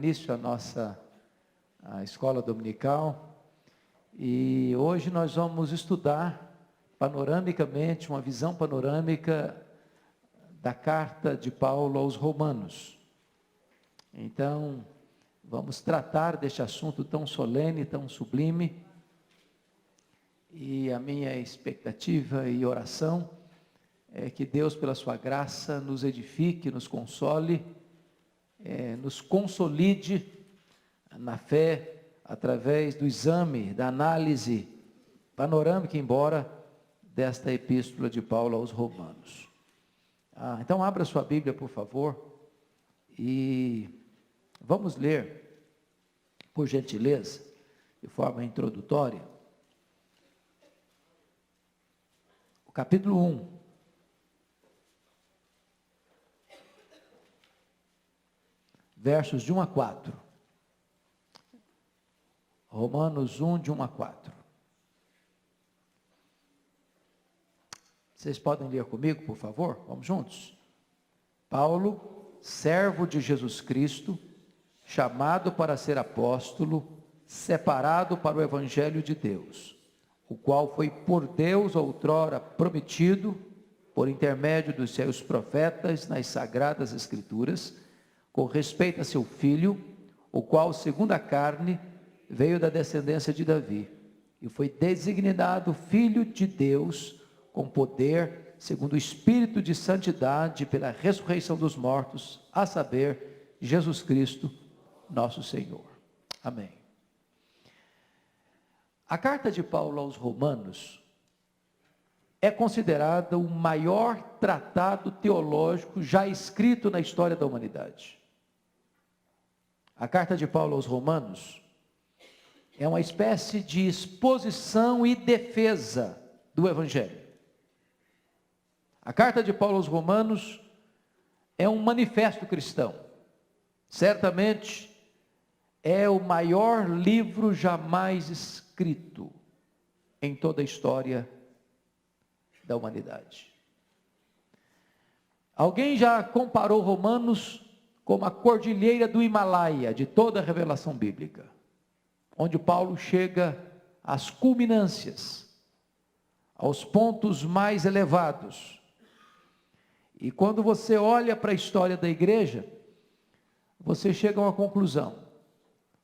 início à nossa escola dominical e hoje nós vamos estudar panoramicamente, uma visão panorâmica da carta de Paulo aos Romanos. Então, vamos tratar deste assunto tão solene, tão sublime, e a minha expectativa e oração é que Deus, pela sua graça, nos edifique, nos console, nos consolide na fé, através do exame, da análise panorâmica, embora, desta epístola de Paulo aos Romanos. Então, abra sua Bíblia, por favor, e vamos ler, por gentileza, de forma introdutória, o capítulo 1. Versos de 1 a 4. Romanos 1, de 1 a 4. Vocês podem ler comigo, por favor? Vamos juntos? Paulo, servo de Jesus Cristo, chamado para ser apóstolo, separado para o Evangelho de Deus, o qual foi por Deus outrora prometido, por intermédio dos seus profetas nas sagradas Escrituras, com respeito a seu filho, o qual, segundo a carne, veio da descendência de Davi, e foi designado Filho de Deus, com poder, segundo o Espírito de santidade, pela ressurreição dos mortos, a saber, Jesus Cristo, nosso Senhor. Amém. A carta de Paulo aos Romanos é considerada o maior tratado teológico já escrito na história da humanidade. A carta de Paulo aos Romanos é uma espécie de exposição e defesa do Evangelho. A carta de Paulo aos Romanos é um manifesto cristão. Certamente é o maior livro jamais escrito em toda a história da humanidade. Alguém já comparou Romanos como a cordilheira do Himalaia de toda a revelação bíblica, onde Paulo chega às culminâncias, aos pontos mais elevados. E quando você olha para a história da igreja, você chega a uma conclusão: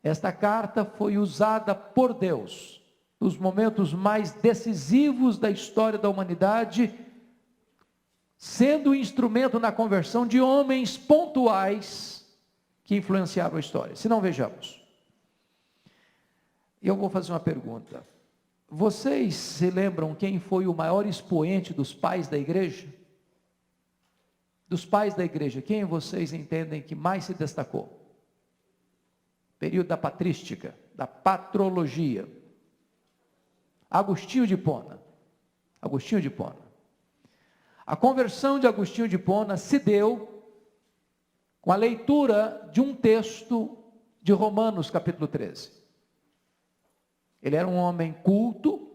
esta carta foi usada por Deus nos momentos mais decisivos da história da humanidade, sendo um instrumento na conversão de homens pontuais que influenciaram a história. Se não, vejamos. Eu vou fazer uma pergunta. Vocês se lembram quem foi o maior expoente dos pais da igreja? Dos pais da igreja, quem vocês entendem que mais se destacou? Período da patrística, da patrologia. Agostinho de Hipona. Agostinho de Hipona. A conversão de Agostinho de Hipona se deu com a leitura de um texto de Romanos, capítulo 13. Ele era um homem culto,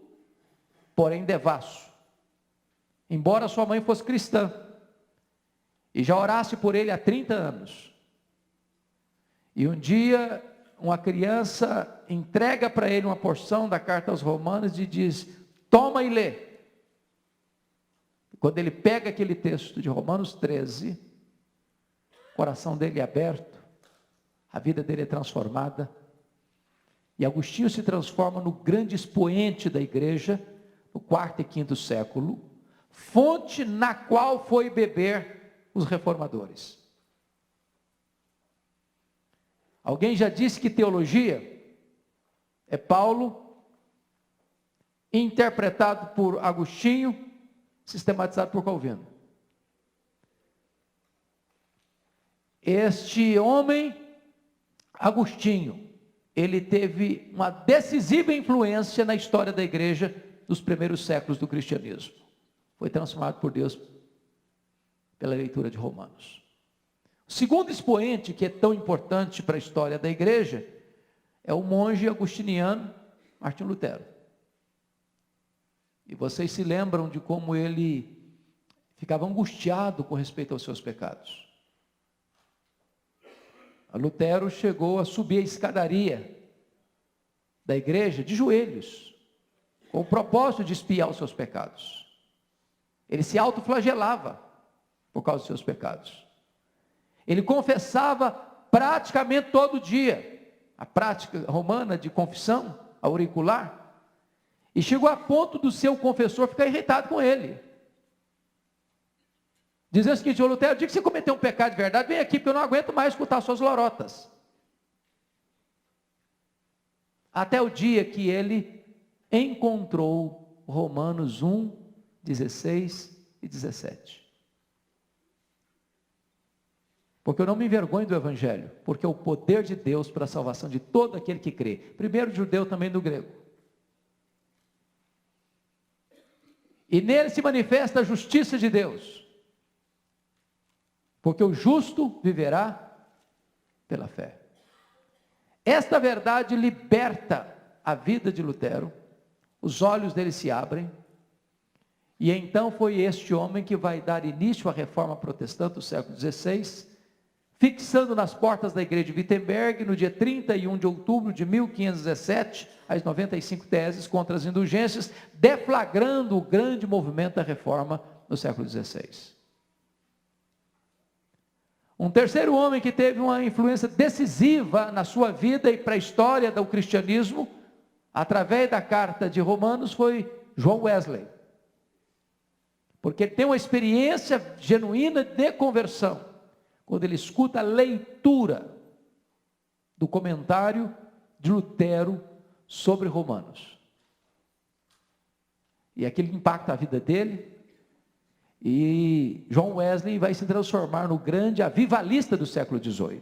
porém devasso. Embora sua mãe fosse cristã, e já orasse por ele há 30 anos. E um dia, uma criança entrega para ele uma porção da carta aos Romanos e diz: toma e lê. Quando ele pega aquele texto de Romanos 13, o coração dele é aberto, a vida dele é transformada, e Agostinho se transforma no grande expoente da igreja, no 4º e 5º século, fonte na qual foi beber os reformadores. Alguém já disse que teologia é Paulo, interpretado por Agostinho, sistematizado por Calvino. Este homem, Agostinho, ele teve uma decisiva influência na história da igreja dos primeiros séculos do cristianismo. Foi transformado por Deus pela leitura de Romanos. O segundo expoente que é tão importante para a história da igreja é o monge agostiniano Martinho Lutero. E vocês se lembram de como ele ficava angustiado com respeito aos seus pecados. Lutero chegou a subir a escadaria da igreja de joelhos, com o propósito de expiar os seus pecados. Ele se autoflagelava por causa dos seus pecados. Ele confessava praticamente todo dia, a prática romana de confissão auricular, e chegou a ponto do seu confessor ficar irritado com ele, dizendo o seguinte: ô Lutero, diga que você cometeu um pecado de verdade, vem aqui, porque eu não aguento mais escutar suas lorotas. Até o dia que ele encontrou Romanos 1, 16 e 17. Porque eu não me envergonho do Evangelho, porque é o poder de Deus para a salvação de todo aquele que crê, primeiro do judeu, também do grego. E nele se manifesta a justiça de Deus, porque o justo viverá pela fé. Esta verdade liberta a vida de Lutero, os olhos dele se abrem, e então foi este homem que vai dar início à reforma protestante do século XVI, fixando nas portas da igreja de Wittenberg, no dia 31 de outubro de 1517, as 95 teses contra as indulgências, deflagrando o grande movimento da reforma no século XVI. Um terceiro homem que teve uma influência decisiva na sua vida e para a história do cristianismo, através da carta de Romanos, foi John Wesley. Porque ele tem uma experiência genuína de conversão, quando ele escuta a leitura do comentário de Lutero sobre Romanos. E aquilo impacta a vida dele, e John Wesley vai se transformar no grande avivalista do século XVIII.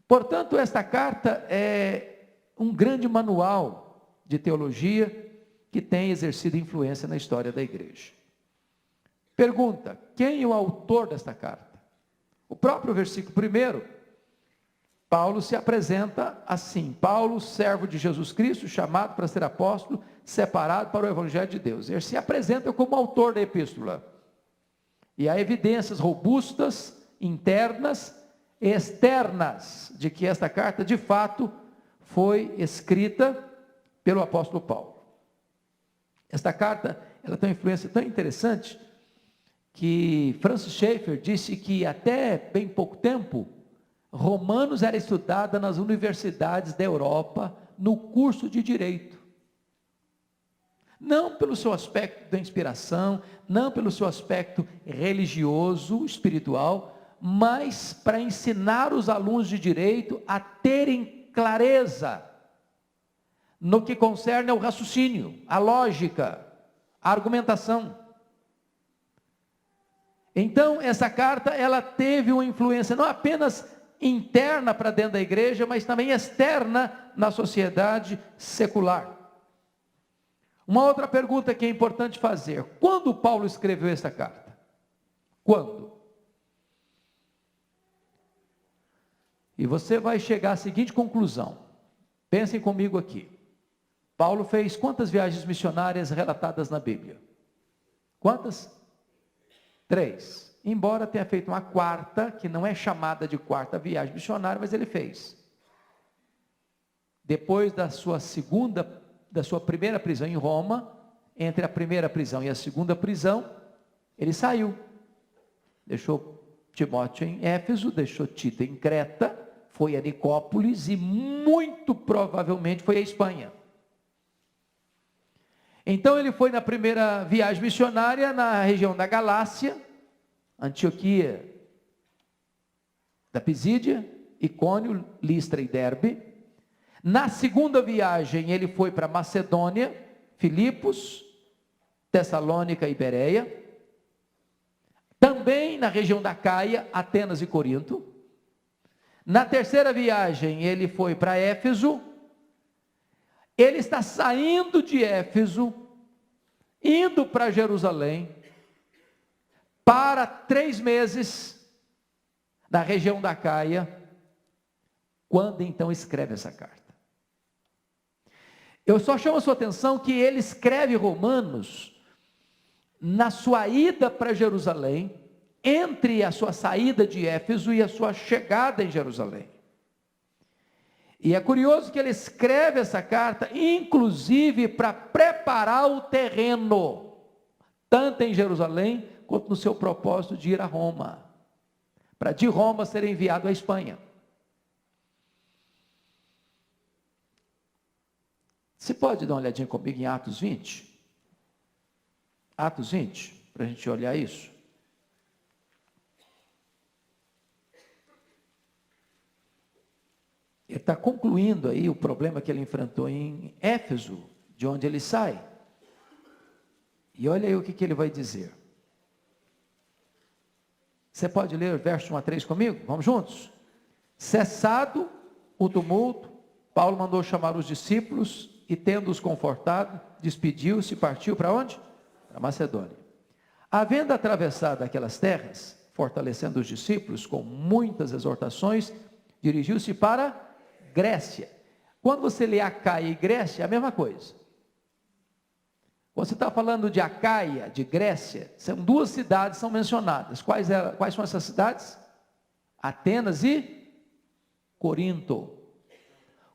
Portanto, esta carta é um grande manual de teologia que tem exercido influência na história da igreja. Pergunta: quem é o autor desta carta? O próprio versículo 1, Paulo se apresenta assim: Paulo, servo de Jesus Cristo, chamado para ser apóstolo, separado para o Evangelho de Deus. Ele se apresenta como autor da epístola. E há evidências robustas, internas e externas, de que esta carta, de fato, foi escrita pelo apóstolo Paulo. Esta carta, ela tem uma influência tão interessante, que Francis Schaeffer disse que até bem pouco tempo, Romanos era estudada nas universidades da Europa, no curso de Direito. Não pelo seu aspecto da inspiração, não pelo seu aspecto religioso, espiritual, mas para ensinar os alunos de Direito a terem clareza no que concerne ao raciocínio, à lógica, à argumentação. Então, essa carta, ela teve uma influência não apenas interna para dentro da igreja, mas também externa na sociedade secular. Uma outra pergunta que é importante fazer: quando Paulo escreveu essa carta? Quando? E você vai chegar à seguinte conclusão. Pensem comigo aqui. Paulo fez quantas viagens missionárias relatadas na Bíblia? Quantas? 3. Embora tenha feito uma quarta, que não é chamada de quarta viagem missionária, mas ele fez. Depois da sua primeira prisão em Roma, entre a primeira prisão e a segunda prisão, ele saiu. Deixou Timóteo em Éfeso, deixou Tito em Creta, foi a Nicópolis e muito provavelmente foi à Espanha. Então ele foi na primeira viagem missionária na região da Galácia, Antioquia da Pisídia, Icônio, Listra e Derbe. Na segunda viagem ele foi para Macedônia, Filipos, Tessalônica e Bereia. Também na região da Caia, Atenas e Corinto. Na terceira viagem ele foi para Éfeso. Ele está saindo de Éfeso, indo para Jerusalém, para 3 meses, na região da Caia, quando então escreve essa carta. Eu só chamo a sua atenção que ele escreve Romanos, na sua ida para Jerusalém, entre a sua saída de Éfeso e a sua chegada em Jerusalém. E é curioso que ele escreve essa carta, inclusive para preparar o terreno, tanto em Jerusalém, quanto no seu propósito de ir a Roma, para de Roma ser enviado à Espanha. Você pode dar uma olhadinha comigo em Atos 20? Atos 20, para a gente olhar isso. Ele está concluindo aí o problema que ele enfrentou em Éfeso, de onde ele sai. E olha aí o que ele vai dizer. Você pode ler o verso 1 a 3 comigo? Vamos juntos? Cessado o tumulto, Paulo mandou chamar os discípulos e, tendo-os confortado, despediu-se e partiu para onde? Para Macedônia. Havendo atravessado aquelas terras, fortalecendo os discípulos com muitas exortações, dirigiu-se para Grécia. Quando você lê Acaia e Grécia, é a mesma coisa. Quando você está falando de Acaia, de Grécia, são duas cidades são mencionadas. Quais são essas cidades? Atenas e Corinto.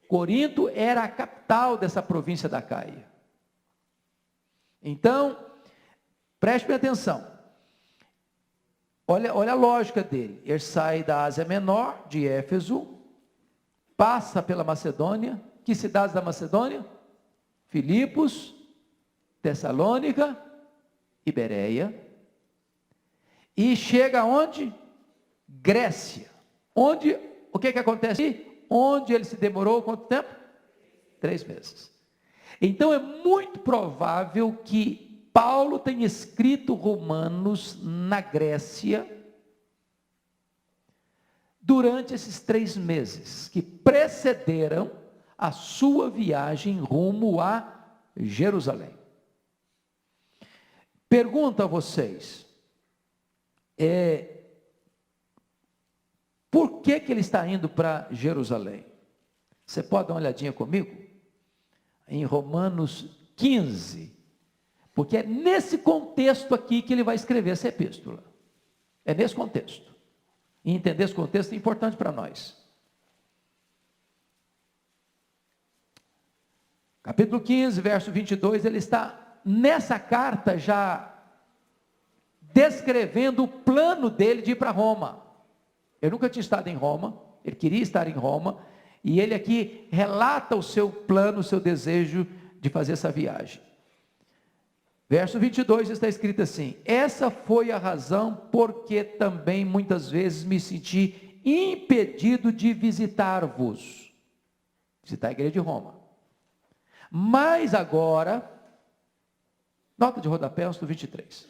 Corinto era a capital dessa província da Acaia. Então, preste atenção. Olha a lógica dele. Ele sai da Ásia Menor, de Éfeso, passa pela Macedônia. Que cidades da Macedônia? Filipos, Tessalônica e Bereia. E chega aonde? Grécia. O que acontece? Onde ele se demorou quanto tempo? 3 meses. Então é muito provável que Paulo tenha escrito Romanos na Grécia durante esses 3 meses que precederam a sua viagem rumo a Jerusalém. Pergunto a vocês, por que ele está indo para Jerusalém? Você pode dar uma olhadinha comigo? Em Romanos 15, porque é nesse contexto aqui que ele vai escrever essa epístola. É nesse contexto. E entender esse contexto é importante para nós. Capítulo 15, verso 22, ele está nessa carta já descrevendo o plano dele de ir para Roma. Ele nunca tinha estado em Roma, ele queria estar em Roma, e ele aqui relata o seu plano, o seu desejo de fazer essa viagem. Verso 22 está escrito assim: essa foi a razão porque também muitas vezes me senti impedido de visitar-vos, visitar a igreja de Roma. Mas agora, nota de rodapé, verso 23.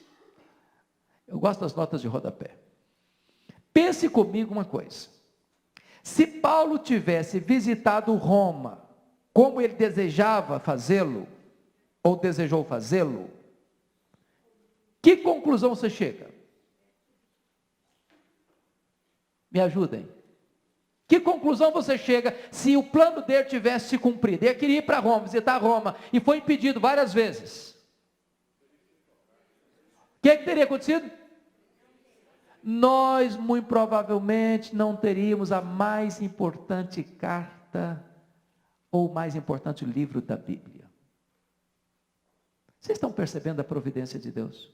Eu gosto das notas de rodapé. Pense comigo uma coisa. Se Paulo tivesse visitado Roma, como ele desejava fazê-lo, ou desejou fazê-lo, que conclusão você chega? Me ajudem. Que conclusão você chega se o plano dele tivesse se cumprido? Ele queria ir para Roma, visitar Roma, e foi impedido várias vezes. O que teria acontecido? Nós, muito provavelmente, não teríamos a mais importante carta, ou o mais importante livro da Bíblia. Vocês estão percebendo a providência de Deus?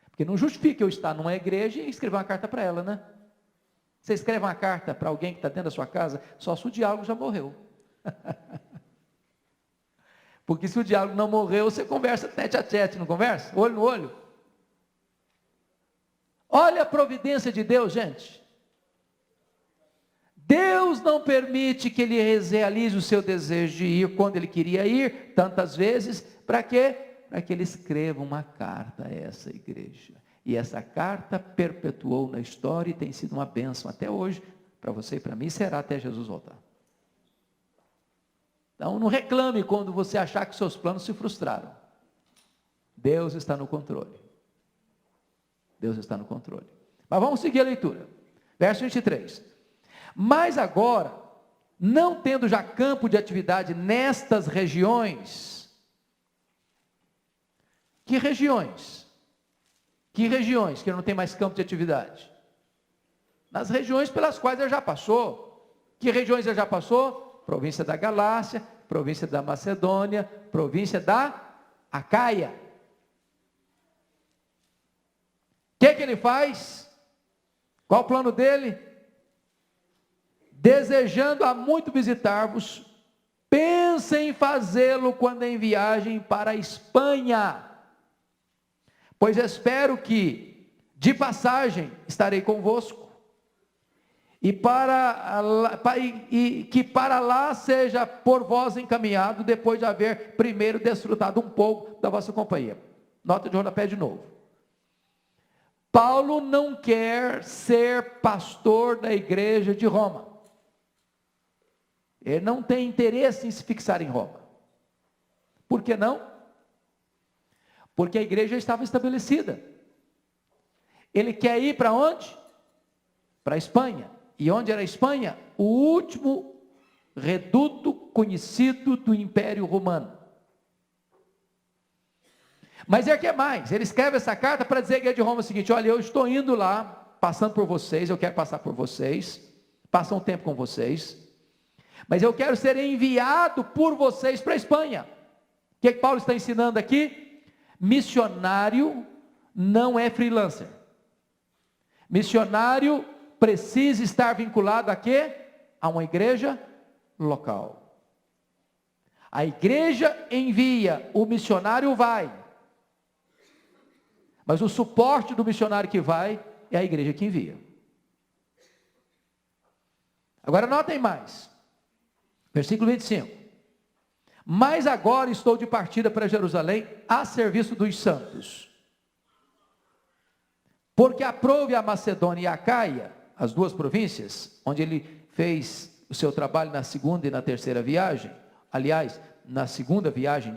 Porque não justifica eu estar numa igreja e escrever uma carta para ela, né? Você escreve uma carta para alguém que está dentro da sua casa, só se o diálogo já morreu. Porque se o diálogo não morreu, você conversa tete a tete, não conversa? Olho no olho. Olha a providência de Deus, gente. Deus não permite que ele realize o seu desejo de ir quando ele queria ir, tantas vezes, para quê? Para que ele escreva uma carta a essa igreja. E essa carta perpetuou na história e tem sido uma bênção até hoje, para você e para mim, será até Jesus voltar. Então não reclame quando você achar que seus planos se frustraram. Deus está no controle. Deus está no controle. Mas vamos seguir a leitura. Verso 23. Mas agora, não tendo já campo de atividade nestas regiões. Que regiões? Que regiões que não tem mais campo de atividade? Nas regiões pelas quais ele já passou. Que regiões ele já passou? Província da Galácia, província da Macedônia, província da Acaia. O que ele faz? Qual o plano dele? Desejando há muito visitar-vos, pensa em fazê-lo quando em viagem para a Espanha, pois espero que de passagem estarei convosco, e que para lá seja por vós encaminhado, depois de haver primeiro desfrutado um pouco da vossa companhia. Nota de rodapé de novo. Paulo não quer ser pastor da igreja de Roma. Ele não tem interesse em se fixar em Roma. Por que não? Porque a igreja estava estabelecida. Ele quer ir para onde? Para a Espanha. E onde era a Espanha? O último reduto conhecido do Império Romano. Mas ele quer mais. Ele escreve essa carta para dizer à igreja de Roma o seguinte: olha, eu estou indo lá, passando por vocês, eu quero passar por vocês, passar um tempo com vocês, mas eu quero ser enviado por vocês para a Espanha. O que Paulo está ensinando aqui? Missionário não é freelancer. Missionário precisa estar vinculado a quê? A uma igreja local. A igreja envia, o missionário vai. Mas o suporte do missionário que vai é a igreja que envia. Agora notem mais. Versículo 25. Mas agora estou de partida para Jerusalém a serviço dos santos. Porque aprouve a Macedônia e a Acaia, as duas províncias, onde ele fez o seu trabalho na segunda e na terceira viagem, aliás, na segunda viagem,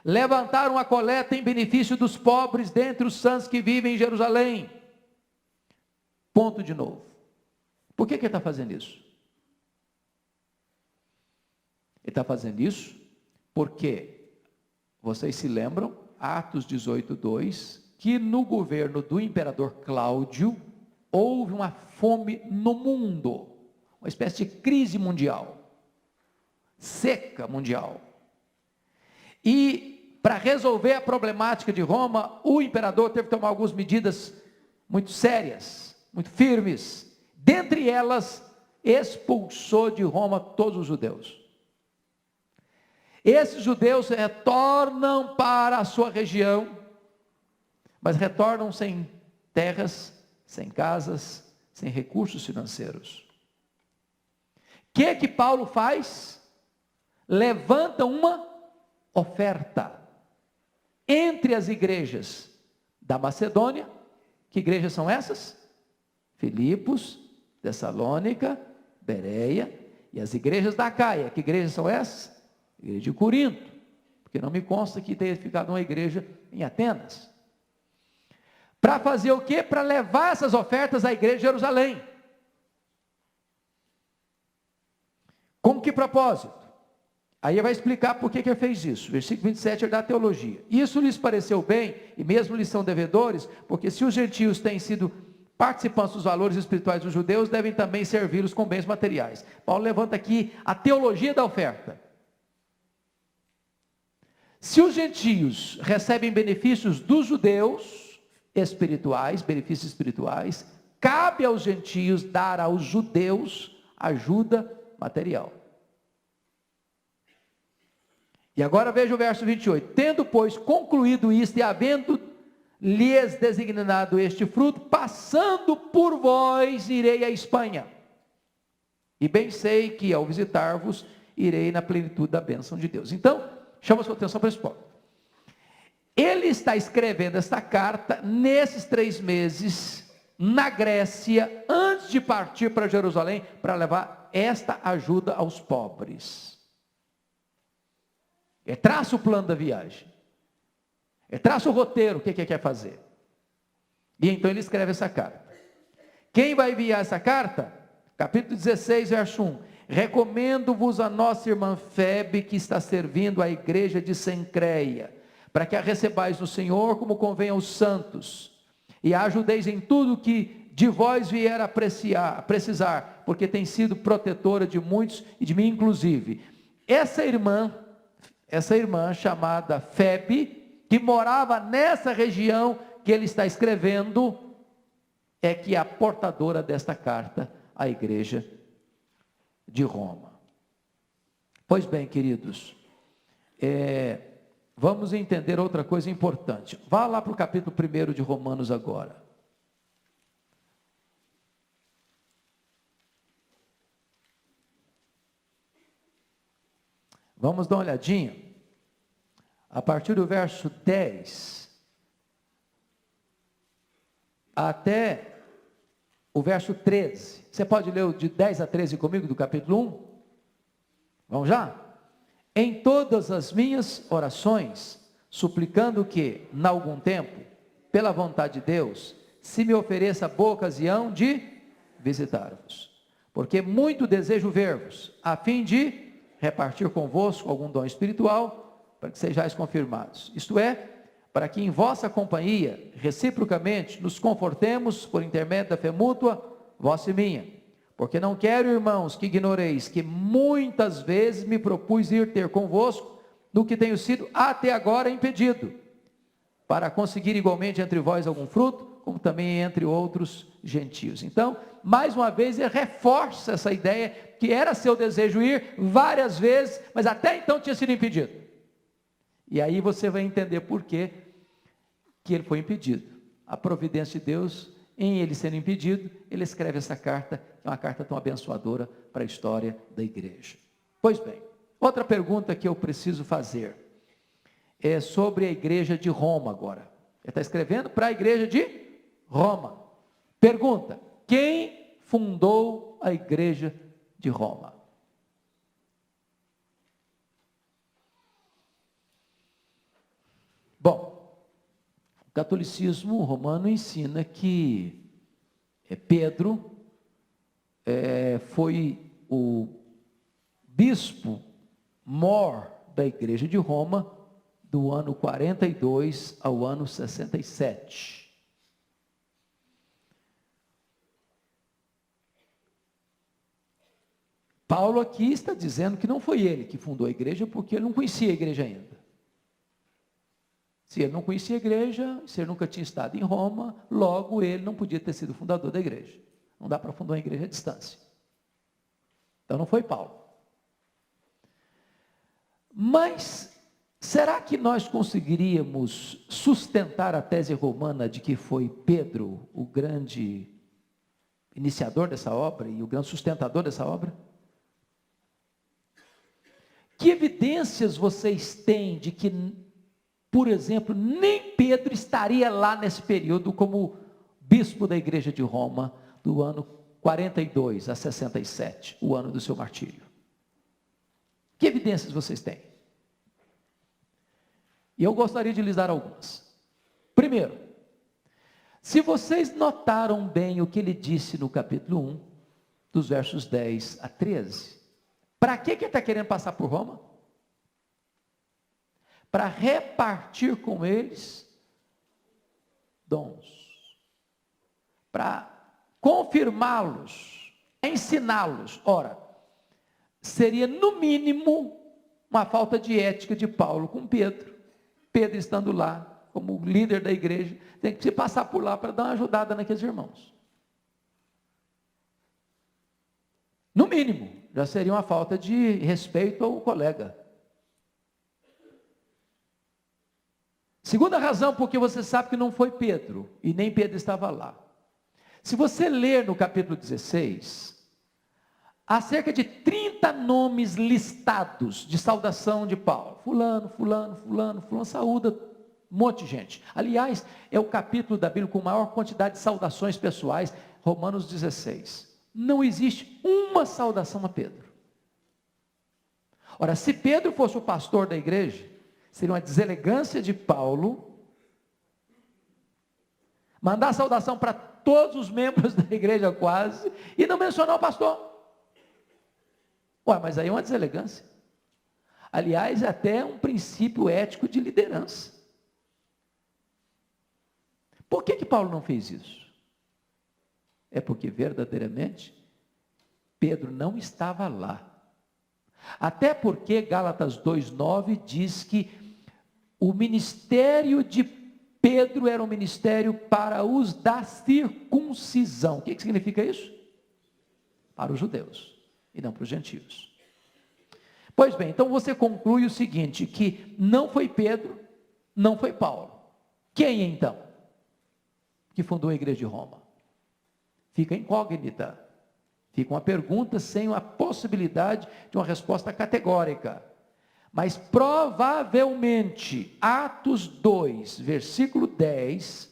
levantaram a coleta em benefício dos pobres dentre os santos que vivem em Jerusalém. Ponto de novo. Por que ele está fazendo isso? Ele está fazendo isso porque, vocês se lembram, Atos 18:2, que no governo do imperador Cláudio, houve uma fome no mundo, uma espécie de crise mundial, seca mundial. E para resolver a problemática de Roma, o imperador teve que tomar algumas medidas muito sérias, muito firmes. Dentre elas, expulsou de Roma todos os judeus. Esses judeus retornam para a sua região, mas retornam sem terras, sem casas, sem recursos financeiros. O que Paulo faz? Levanta uma oferta entre as igrejas da Macedônia. Que igrejas são essas? Filipos, Tessalônica, Bereia, e as igrejas da Acaia. Que igrejas são essas? Igreja de Corinto, porque não me consta que tenha ficado uma igreja em Atenas. Para fazer o quê? Para levar essas ofertas à igreja de Jerusalém. Com que propósito? Aí ele vai explicar por que ele fez isso. Versículo 27 é da teologia. Isso lhes pareceu bem, e mesmo lhes são devedores, porque se os gentios têm sido participantes dos valores espirituais dos judeus, devem também servi-los com bens materiais. Paulo levanta aqui a teologia da oferta. Se os gentios recebem benefícios dos judeus espirituais, benefícios espirituais, cabe aos gentios dar aos judeus ajuda material. E agora veja o verso 28. Tendo, pois, concluído isto e havendo lhes designado este fruto, passando por vós, irei à Espanha. E bem sei que ao visitar-vos, irei na plenitude da bênção de Deus. Então, chama a sua atenção para esse ponto. Ele está escrevendo esta carta nesses 3 meses, na Grécia, antes de partir para Jerusalém, para levar esta ajuda aos pobres. Ele traça o plano da viagem. Ele traça o roteiro, o que ele quer fazer. E então ele escreve essa carta. Quem vai enviar essa carta? Capítulo 16, verso 1. Recomendo-vos a nossa irmã Febe, que está servindo a igreja de Cencreia, para que a recebais no Senhor como convém aos santos. e a ajudeis em tudo que de vós vier a precisar, porque tem sido protetora de muitos e de mim inclusive. Essa irmã chamada Febe, que morava nessa região que ele está escrevendo, é que é a portadora desta carta à igreja de Roma. Pois bem, queridos, vamos entender outra coisa importante. Vá lá para o capítulo 1 de Romanos agora. Vamos dar uma olhadinha. A partir do verso 10 até o verso 13. Você pode ler de 10 a 13 comigo do capítulo 1? Vamos já? Em todas as minhas orações, suplicando que, em algum tempo, pela vontade de Deus, se me ofereça boa ocasião de visitar-vos. Porque muito desejo ver-vos, a fim de repartir convosco algum dom espiritual, para que sejais confirmados. Isto é, para que em vossa companhia, reciprocamente, nos confortemos por intermédio da fé mútua, vossa e minha. Porque não quero, irmãos, que ignoreis que muitas vezes me propus ir ter convosco, do que tenho sido até agora impedido, para conseguir igualmente entre vós algum fruto, como também entre outros gentios. Então, mais uma vez, ele reforça essa ideia, que era seu desejo ir várias vezes, mas até então tinha sido impedido. E aí você vai entender por que ele foi impedido. A providência de Deus, em ele sendo impedido, ele escreve essa carta, que é uma carta tão abençoadora para a história da igreja. Pois bem, outra pergunta que eu preciso fazer é sobre a igreja de Roma agora. Ele está escrevendo para a igreja de Roma. Pergunta: quem fundou a igreja de Roma? Bom, o catolicismo romano ensina que Pedro foi o bispo mor da igreja de Roma do ano 42 ao ano 67. Paulo aqui está dizendo que não foi ele que fundou a igreja, porque ele não conhecia a igreja ainda. Se ele não conhecia a igreja, se ele nunca tinha estado em Roma, logo ele não podia ter sido fundador da igreja. Não dá para fundar uma igreja à distância. Então não foi Paulo. Mas será que nós conseguiríamos sustentar a tese romana de que foi Pedro o grande iniciador dessa obra e o grande sustentador dessa obra? Que evidências vocês têm de que, por exemplo, nem Pedro estaria lá nesse período como bispo da igreja de Roma, do ano 42 a 67, o ano do seu martírio? Que evidências vocês têm? E eu gostaria de lhes dar algumas. Primeiro, se vocês notaram bem o que ele disse no capítulo 1, dos versos 10 a 13, para que ele está querendo passar por Roma? Para repartir com eles dons, para confirmá-los, ensiná-los. Ora, seria no mínimo uma falta de ética de Paulo com Pedro. Pedro estando lá como líder da igreja, tem que se passar por lá para dar uma ajudada naqueles irmãos. No mínimo, já seria uma falta de respeito ao colega. Segunda razão, porque você sabe que não foi Pedro, e nem Pedro estava lá. Se você ler no capítulo 16, há cerca de 30 nomes listados de saudação de Paulo. Fulano, fulano, fulano, fulano, saúda um monte de gente. Aliás, é o capítulo da Bíblia com maior quantidade de saudações pessoais, Romanos 16. Não existe uma saudação a Pedro. Ora, se Pedro fosse o pastor da igreja, seria uma deselegância de Paulo mandar saudação para todos os membros da igreja quase, e não mencionar o pastor. Ué, mas aí é uma deselegância. Aliás, é até um princípio ético de liderança. Por que Paulo não fez isso? É porque verdadeiramente Pedro não estava lá. Até porque Gálatas 2:9 diz que o ministério de Pedro era um ministério para os da circuncisão. O que significa isso? Para os judeus e não para os gentios. Pois bem, então você conclui o seguinte, que não foi Pedro, não foi Paulo. Quem então? Que fundou a igreja de Roma? Fica incógnita. Fica uma pergunta sem uma possibilidade de uma resposta categórica. Mas provavelmente, Atos 2, versículo 10,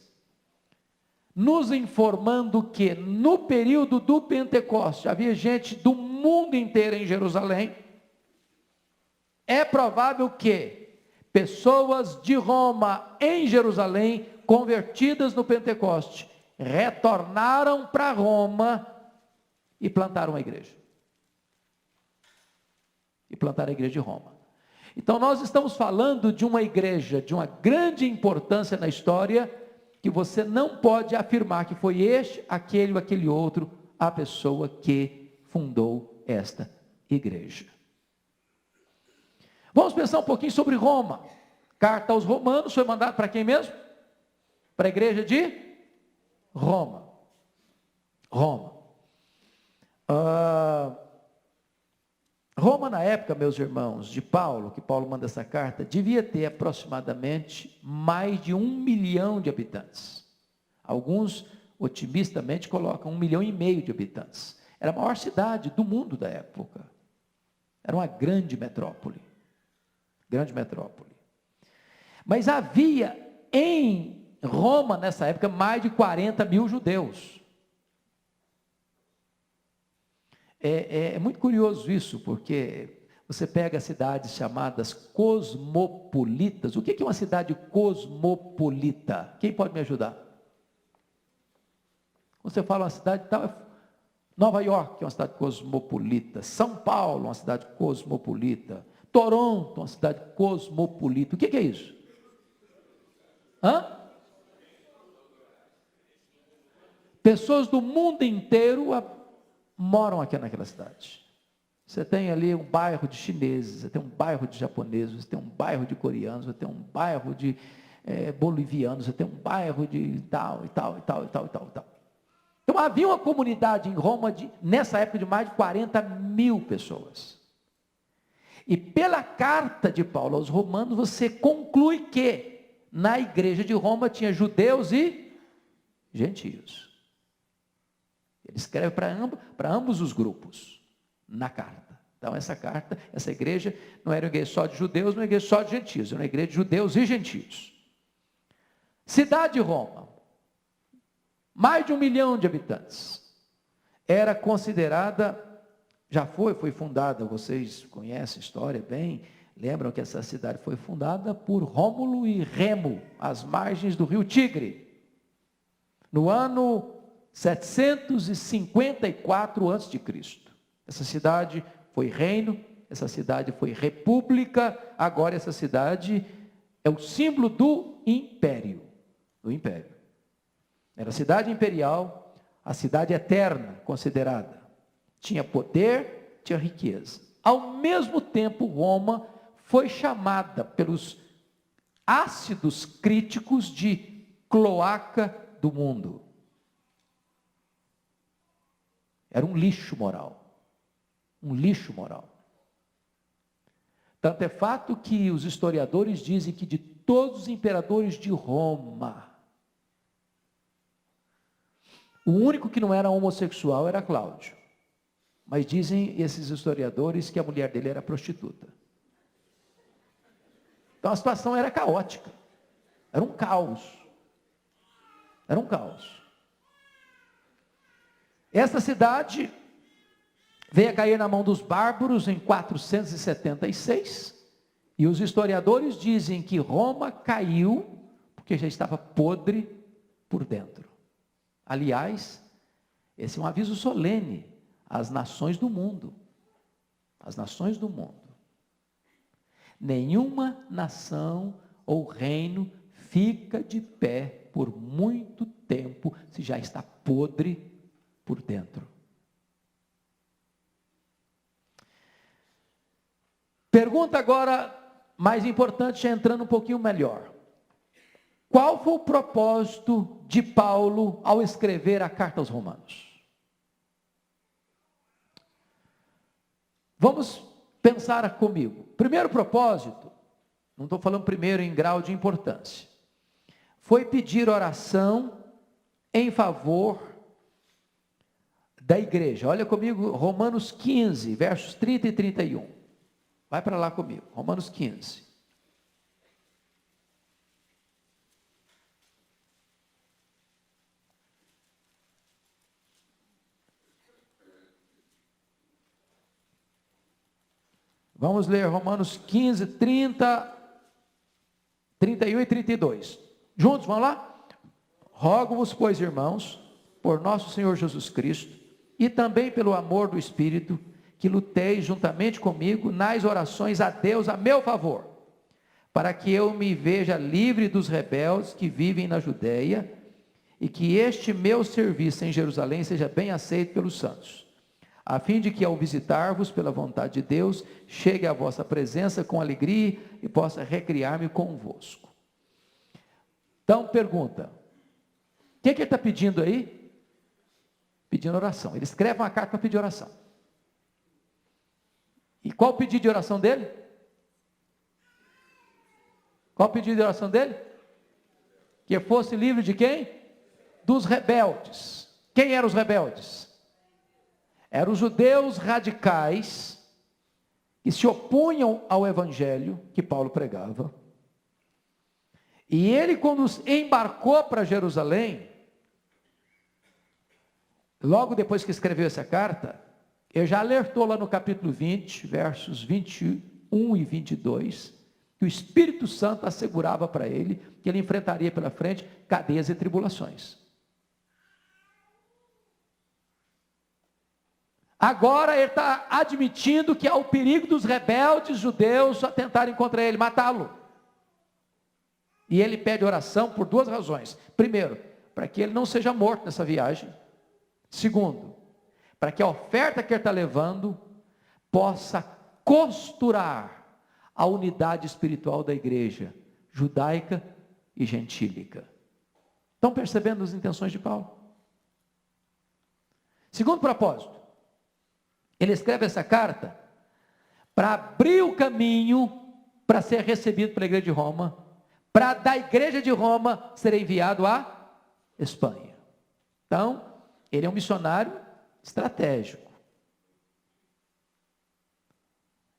nos informando que no período do Pentecostes havia gente do mundo inteiro em Jerusalém, é provável que pessoas de Roma em Jerusalém, convertidas no Pentecoste, retornaram para Roma e plantaram a igreja. E plantaram a igreja de Roma. Então nós estamos falando de uma igreja de uma grande importância na história, que você não pode afirmar que foi este, aquele ou aquele outro, a pessoa que fundou esta igreja. Vamos pensar um pouquinho sobre Roma. Carta aos Romanos foi mandada para quem mesmo? Para a igreja de Roma. Roma. Roma, na época, meus irmãos, de Paulo, que Paulo manda essa carta, devia ter aproximadamente mais de 1 milhão de habitantes. Alguns, otimistamente, colocam 1,5 milhão de habitantes. Era a maior cidade do mundo da época. Era uma grande metrópole. Grande metrópole. Mas havia em Roma, nessa época, mais de 40 mil judeus. É muito curioso isso, porque você pega cidades chamadas cosmopolitas. O que é uma cidade cosmopolita? Quem pode me ajudar? Você fala uma cidade tal, Nova York é uma cidade cosmopolita, São Paulo é uma cidade cosmopolita, Toronto é uma cidade cosmopolita. O que é isso? Pessoas do mundo inteiro moram aqui naquela cidade. Você tem ali um bairro de chineses, você tem um bairro de japoneses, você tem um bairro de coreanos, você tem um bairro de bolivianos, você tem um bairro de tal e tal e tal e tal e tal e tal. Então havia uma comunidade em Roma, nessa época, de mais de 40 mil pessoas. E pela carta de Paulo aos Romanos, você conclui que na igreja de Roma tinha judeus e gentios. Ele escreve para ambos os grupos, na carta. Então essa carta, essa igreja, não era uma igreja só de judeus, não era uma igreja só de gentios, era uma igreja de judeus e gentios. Cidade de Roma, mais de 1 milhão de habitantes. Era considerada, já foi fundada, vocês conhecem a história bem, lembram que essa cidade foi fundada por Rômulo e Remo, às margens do rio Tigre, no ano 754 a.C. Essa cidade foi reino, essa cidade foi república, agora essa cidade é o símbolo do império. Era a cidade imperial, a cidade eterna considerada. Tinha poder, tinha riqueza. Ao mesmo tempo, Roma foi chamada pelos ácidos críticos de cloaca do mundo. Era um lixo moral. Um lixo moral. Tanto é fato que os historiadores dizem que de todos os imperadores de Roma, o único que não era homossexual era Cláudio. Mas dizem esses historiadores que a mulher dele era prostituta. Então a situação era caótica. Era um caos. Era um caos. Essa cidade veio a cair na mão dos bárbaros em 476, e os historiadores dizem que Roma caiu porque já estava podre por dentro. Aliás, esse é um aviso solene às nações do mundo. Às nações do mundo. Nenhuma nação ou reino fica de pé por muito tempo se já está podre por dentro. Pergunta agora mais importante, já entrando um pouquinho melhor. Qual foi o propósito de Paulo ao escrever a carta aos Romanos? Vamos pensar comigo. Primeiro propósito, não estou falando primeiro em grau de importância, foi pedir oração em favor da igreja. Olha comigo, Romanos 15, versos 30 e 31. Vai para lá comigo, Romanos 15. Vamos ler Romanos 15, 30, 31 e 32. Juntos, vamos lá? Rogo-vos, pois, irmãos, por nosso Senhor Jesus Cristo, e também pelo amor do Espírito, que luteis juntamente comigo nas orações a Deus a meu favor, para que eu me veja livre dos rebeldes que vivem na Judeia, e que este meu serviço em Jerusalém seja bem aceito pelos santos, a fim de que ao visitar-vos pela vontade de Deus, chegue à vossa presença com alegria e possa recriar-me convosco. Então pergunta, o que ele está pedindo aí? Pedindo oração. Ele escreve uma carta para pedir oração. E qual o pedido de oração dele? Qual o pedido de oração dele? Que fosse livre de quem? Dos rebeldes. Quem eram os rebeldes? Eram os judeus radicais, que se opunham ao evangelho que Paulo pregava. E ele, quando embarcou para Jerusalém, logo depois que escreveu essa carta, ele já alertou lá no capítulo 20, versos 21 e 22, que o Espírito Santo assegurava para ele que ele enfrentaria pela frente cadeias e tribulações. Agora ele está admitindo que há o perigo dos rebeldes judeus atentarem contra ele, matá-lo. E ele pede oração por duas razões. Primeiro, para que ele não seja morto nessa viagem. Segundo, para que a oferta que ele está levando possa costurar a unidade espiritual da igreja judaica e gentílica. Estão percebendo as intenções de Paulo? Segundo propósito, ele escreve essa carta para abrir o caminho para ser recebido pela igreja de Roma, para da igreja de Roma ser enviado à Espanha. Então, ele é um missionário estratégico.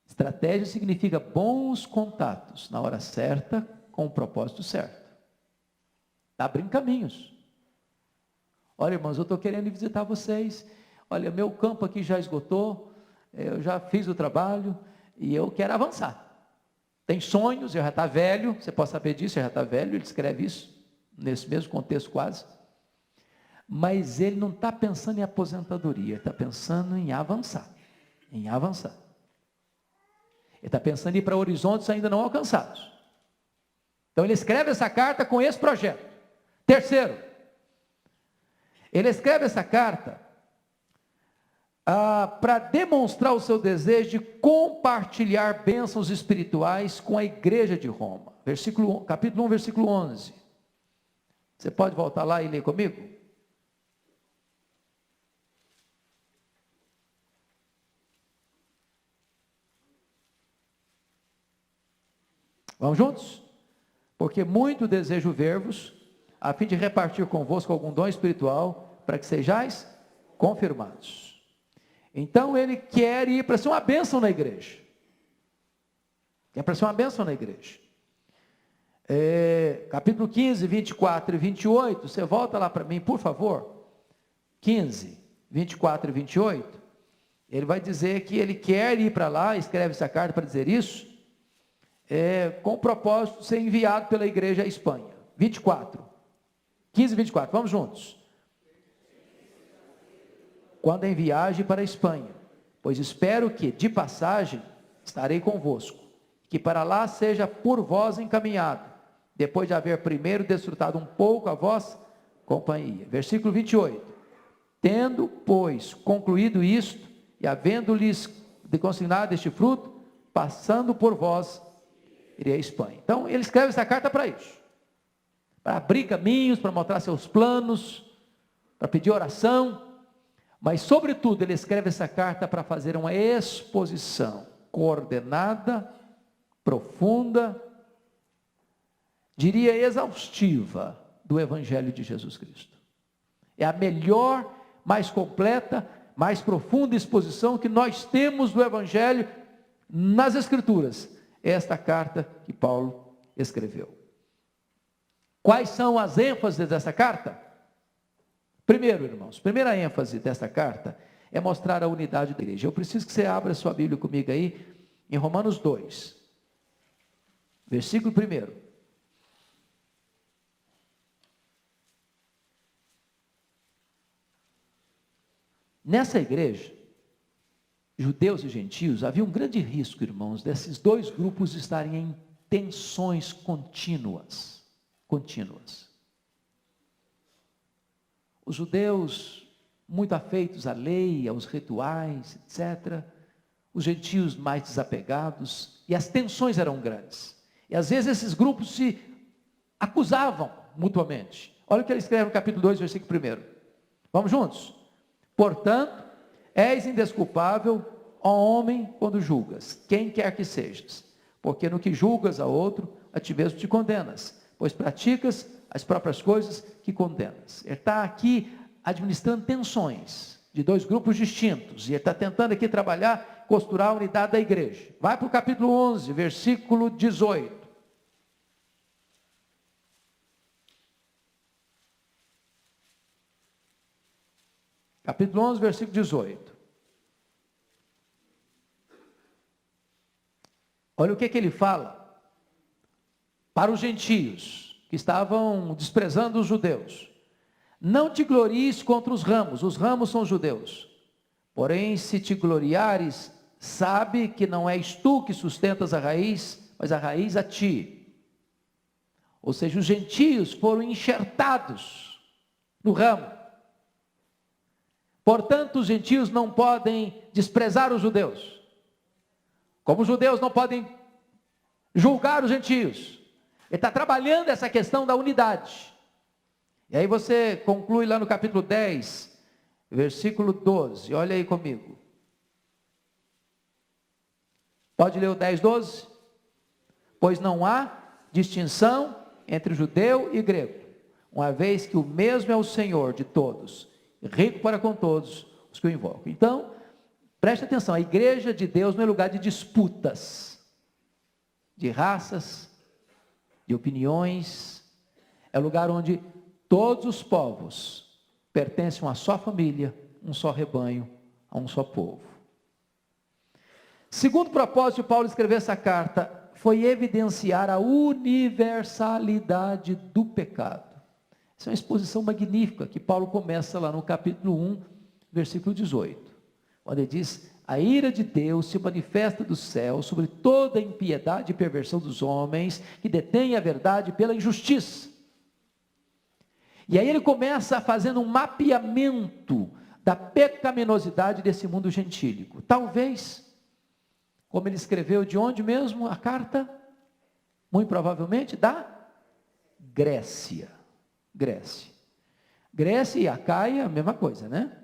Estratégia significa bons contatos na hora certa, com o propósito certo. Está abrindo caminhos. Olha, irmãos, eu estou querendo ir visitar vocês. Olha, meu campo aqui já esgotou, eu já fiz o trabalho e eu quero avançar. Tem sonhos, eu já está velho, você pode saber disso, ele já está velho, ele escreve isso, nesse mesmo contexto quase. Mas ele não está pensando em aposentadoria, ele está pensando em avançar, em avançar. Ele está pensando em ir para horizontes ainda não alcançados. Então ele escreve essa carta com esse projeto. Terceiro, ele escreve essa carta para demonstrar o seu desejo de compartilhar bênçãos espirituais com a igreja de Roma. Capítulo 1, versículo 11. Você pode voltar lá e ler comigo? Vamos juntos? Porque muito desejo ver-vos, a fim de repartir convosco algum dom espiritual, para que sejais confirmados. Então ele quer ir para ser uma bênção na igreja. Quer para ser uma bênção na igreja. Capítulo 15, 24 e 28, você volta lá para mim, por favor. 15, 24 e 28. Ele vai dizer que ele quer ir para lá, escreve essa carta para dizer isso, com o propósito de ser enviado pela igreja à Espanha. 24. 15 e 24, vamos juntos. Quando em viagem para a Espanha, pois espero que, de passagem, estarei convosco, que para lá seja por vós encaminhado, depois de haver primeiro desfrutado um pouco a vossa companhia. Versículo 28. Tendo, pois, concluído isto, e havendo-lhes consignado este fruto, passando por vós, irei à Espanha. Então, ele escreve essa carta para isso. Para abrir caminhos, para mostrar seus planos, para pedir oração. Mas, sobretudo, ele escreve essa carta para fazer uma exposição coordenada, profunda, diria exaustiva, do Evangelho de Jesus Cristo. É a melhor, mais completa, mais profunda exposição que nós temos do Evangelho nas Escrituras. Esta carta que Paulo escreveu. Quais são as ênfases dessa carta? Primeiro, irmãos, primeira ênfase desta carta é mostrar a unidade da igreja. Eu preciso que você abra sua Bíblia comigo aí, em Romanos 2, versículo 1. Nessa igreja, judeus e gentios, havia um grande risco, irmãos, desses dois grupos estarem em tensões contínuas. Os judeus, muito afeitos à lei, aos rituais, etc. Os gentios mais desapegados, e as tensões eram grandes. E às vezes esses grupos se acusavam mutuamente. Olha o que ele escreve no capítulo 2, versículo 1. Vamos juntos? Portanto, és indesculpável, ó homem, quando julgas, quem quer que sejas, porque no que julgas a outro, a ti mesmo te condenas, pois praticas as próprias coisas que condenas. Ele está aqui administrando tensões de dois grupos distintos, e ele está tentando aqui trabalhar, costurar a unidade da igreja. Vai para o capítulo 11, versículo 18. Capítulo 11, versículo 18. Olha o que ele fala para os gentios que estavam desprezando os judeus. Não te glories contra os ramos são os judeus. Porém, se te gloriares, sabe que não és tu que sustentas a raiz, mas a raiz a ti. Ou seja, os gentios foram enxertados no ramo. Portanto, os gentios não podem desprezar os judeus, como os judeus não podem julgar os gentios. Ele está trabalhando essa questão da unidade. E aí você conclui lá no capítulo 10, versículo 12, olha aí comigo. Pode ler o 10, 12? Pois não há distinção entre judeu e grego, uma vez que o mesmo é o Senhor de todos, rico para com todos os que o invocam. Então, preste atenção, a igreja de Deus não é lugar de disputas, de raças, de opiniões, é lugar onde todos os povos pertencem a uma só família, um só rebanho, a um só povo. Segundo propósito de Paulo escrever essa carta, foi evidenciar a universalidade do pecado. Essa é uma exposição magnífica que Paulo começa lá no capítulo 1, versículo 18. Onde ele diz: a ira de Deus se manifesta do céu sobre toda a impiedade e perversão dos homens que detêm a verdade pela injustiça. E aí ele começa fazendo um mapeamento da pecaminosidade desse mundo gentílico. Talvez, como ele escreveu, de onde mesmo a carta? Muito provavelmente da Grécia. Grécia e Acaia, a mesma coisa, né?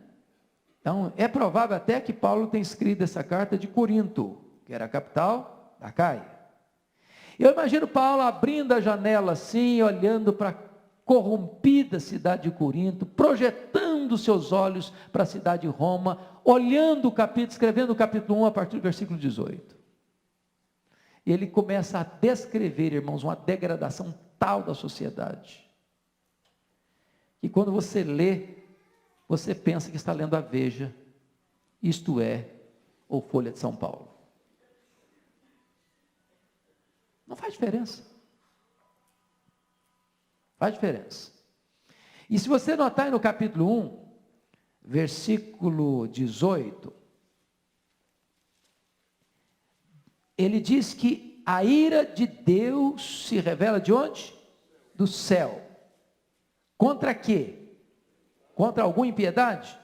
Então, é provável até que Paulo tenha escrito essa carta de Corinto, que era a capital da Acaia. Eu imagino Paulo abrindo a janela assim, olhando para a corrompida cidade de Corinto, projetando seus olhos para a cidade de Roma, olhando o capítulo, escrevendo o capítulo 1 a partir do versículo 18. E ele começa a descrever, irmãos, uma degradação tal da sociedade, que quando você lê, você pensa que está lendo a Veja, Isto É, ou Folha de São Paulo. Não faz diferença. Faz diferença. E se você notar aí no capítulo 1, versículo 18, ele diz que a ira de Deus se revela de onde? do céu. Contra quê? Contra alguma impiedade?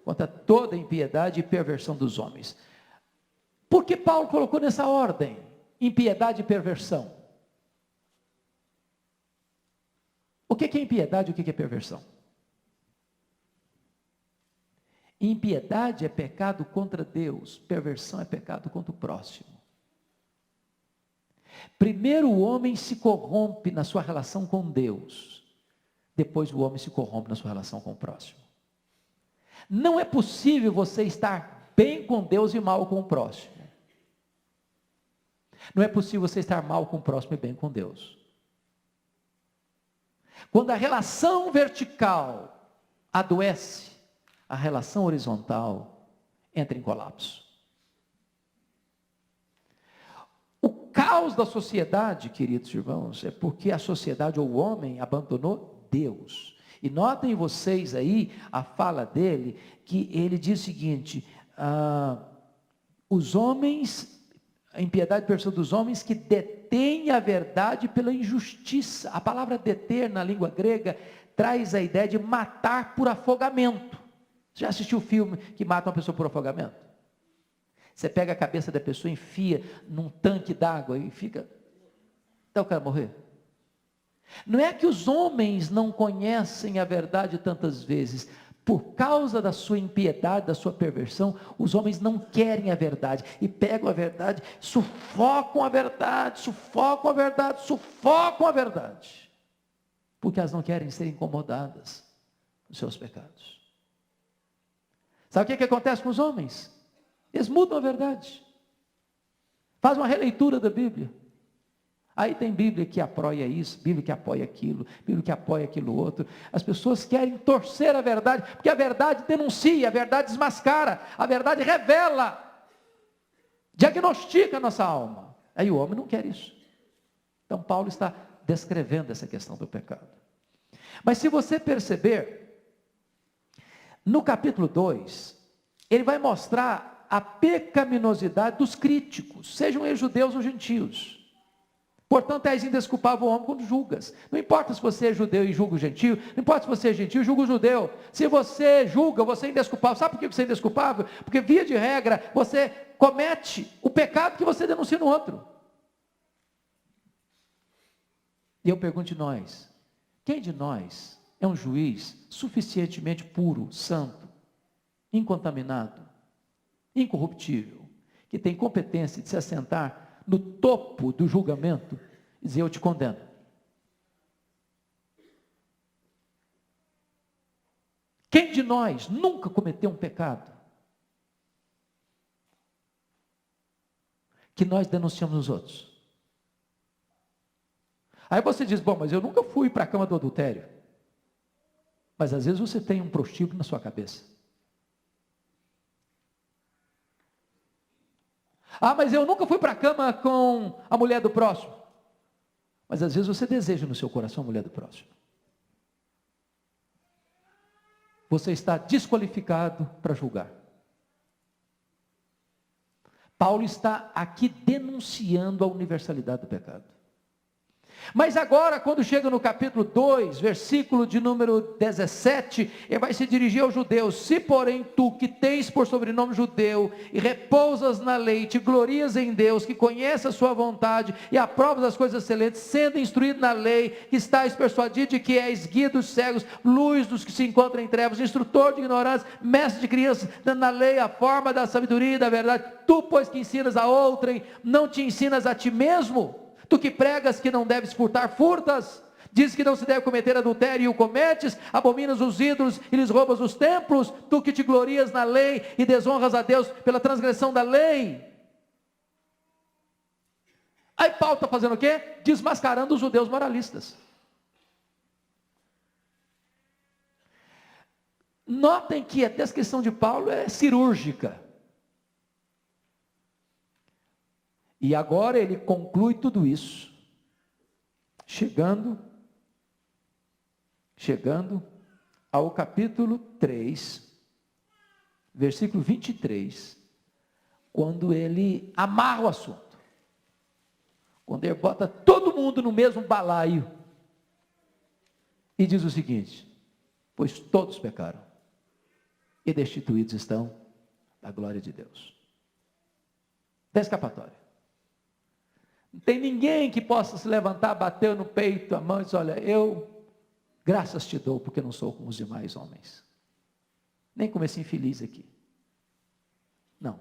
Contra toda impiedade e perversão dos homens. Por que Paulo colocou nessa ordem? Impiedade e perversão. O que é impiedade e o que é perversão? Impiedade é pecado contra Deus, perversão é pecado contra o próximo. Primeiro o homem se corrompe na sua relação com Deus, depois o homem se corrompe na sua relação com o próximo. Não é possível você estar bem com Deus e mal com o próximo. Não é possível você estar mal com o próximo e bem com Deus. Quando a relação vertical adoece, a relação horizontal entra em colapso. O caos da sociedade, queridos irmãos, é porque a sociedade ou o homem abandonou Deus. E notem vocês aí a fala dele, que ele diz o seguinte: os homens, a impiedade e perversão dos homens que detêm a verdade pela injustiça. A palavra deter na língua grega traz a ideia de matar por afogamento. Você já assistiu o filme que mata uma pessoa por afogamento? Você pega a cabeça da pessoa, enfia num tanque d'água e fica até o cara morrer. Não é que os homens não conhecem a verdade tantas vezes. Por causa da sua impiedade, da sua perversão, os homens não querem a verdade. E pegam a verdade, sufocam a verdade, sufocam a verdade, sufocam a verdade. Porque elas não querem ser incomodadas dos seus pecados. Sabe o que acontece com os homens? Eles mudam a verdade. Faz uma releitura da Bíblia. Aí tem Bíblia que apoia isso, Bíblia que apoia aquilo, Bíblia que apoia aquilo outro. As pessoas querem torcer a verdade, porque a verdade denuncia, a verdade desmascara, a verdade revela, diagnostica a nossa alma. Aí o homem não quer isso. Então Paulo está descrevendo essa questão do pecado. Mas se você perceber, no capítulo 2, ele vai mostrar a pecaminosidade dos críticos, sejam eles judeus ou gentios. Portanto, és indesculpável homem quando julgas. Não importa se você é judeu e julga o gentio, não importa se você é gentio e julga o judeu. Se você julga, você é indesculpável. Sabe por que você é indesculpável? Porque, via de regra, você comete o pecado que você denuncia no outro. E eu pergunto de nós, quem de nós é um juiz suficientemente puro, santo, incontaminado, incorruptível, que tem competência de se assentar no topo do julgamento e dizer: eu te condeno? Quem de nós nunca cometeu um pecado que nós denunciamos nos outros? Aí você diz: bom, mas eu nunca fui para a cama do adultério. Mas às vezes você tem um prostíbulo na sua cabeça. Ah, mas eu nunca fui para a cama com a mulher do próximo. Mas às vezes você deseja no seu coração a mulher do próximo. Você está desqualificado para julgar. Paulo está aqui denunciando a universalidade do pecado. Mas agora, quando chega no capítulo 2, versículo de número 17, ele vai se dirigir aos judeus: se porém tu, que tens por sobrenome judeu, e repousas na lei, te glorias em Deus, que conhece a sua vontade, e aprovas as coisas excelentes, sendo instruído na lei, que estás persuadido de que és guia dos cegos, luz dos que se encontram em trevas, instrutor de ignorância, mestre de crianças, dando na lei a forma da sabedoria e da verdade, tu, pois, que ensinas a outrem, não te ensinas a ti mesmo? Tu que pregas que não deves furtar, furtas. Diz que não se deve cometer adultério e o cometes. Abominas os ídolos e lhes roubas os templos. Tu que te glorias na lei e desonras a Deus pela transgressão da lei. Aí Paulo está fazendo o quê? Desmascarando os judeus moralistas. Notem que a descrição de Paulo é cirúrgica. E agora ele conclui tudo isso, chegando ao capítulo 3, versículo 23, quando ele amarra o assunto, quando ele bota todo mundo no mesmo balaio, E diz o seguinte: pois todos pecaram e destituídos estão da glória de Deus. Da escapatória. Não tem ninguém que possa se levantar, bater no peito, a mão e dizer: olha, eu graças te dou porque não sou como os demais homens. Nem como esse infeliz aqui. Não.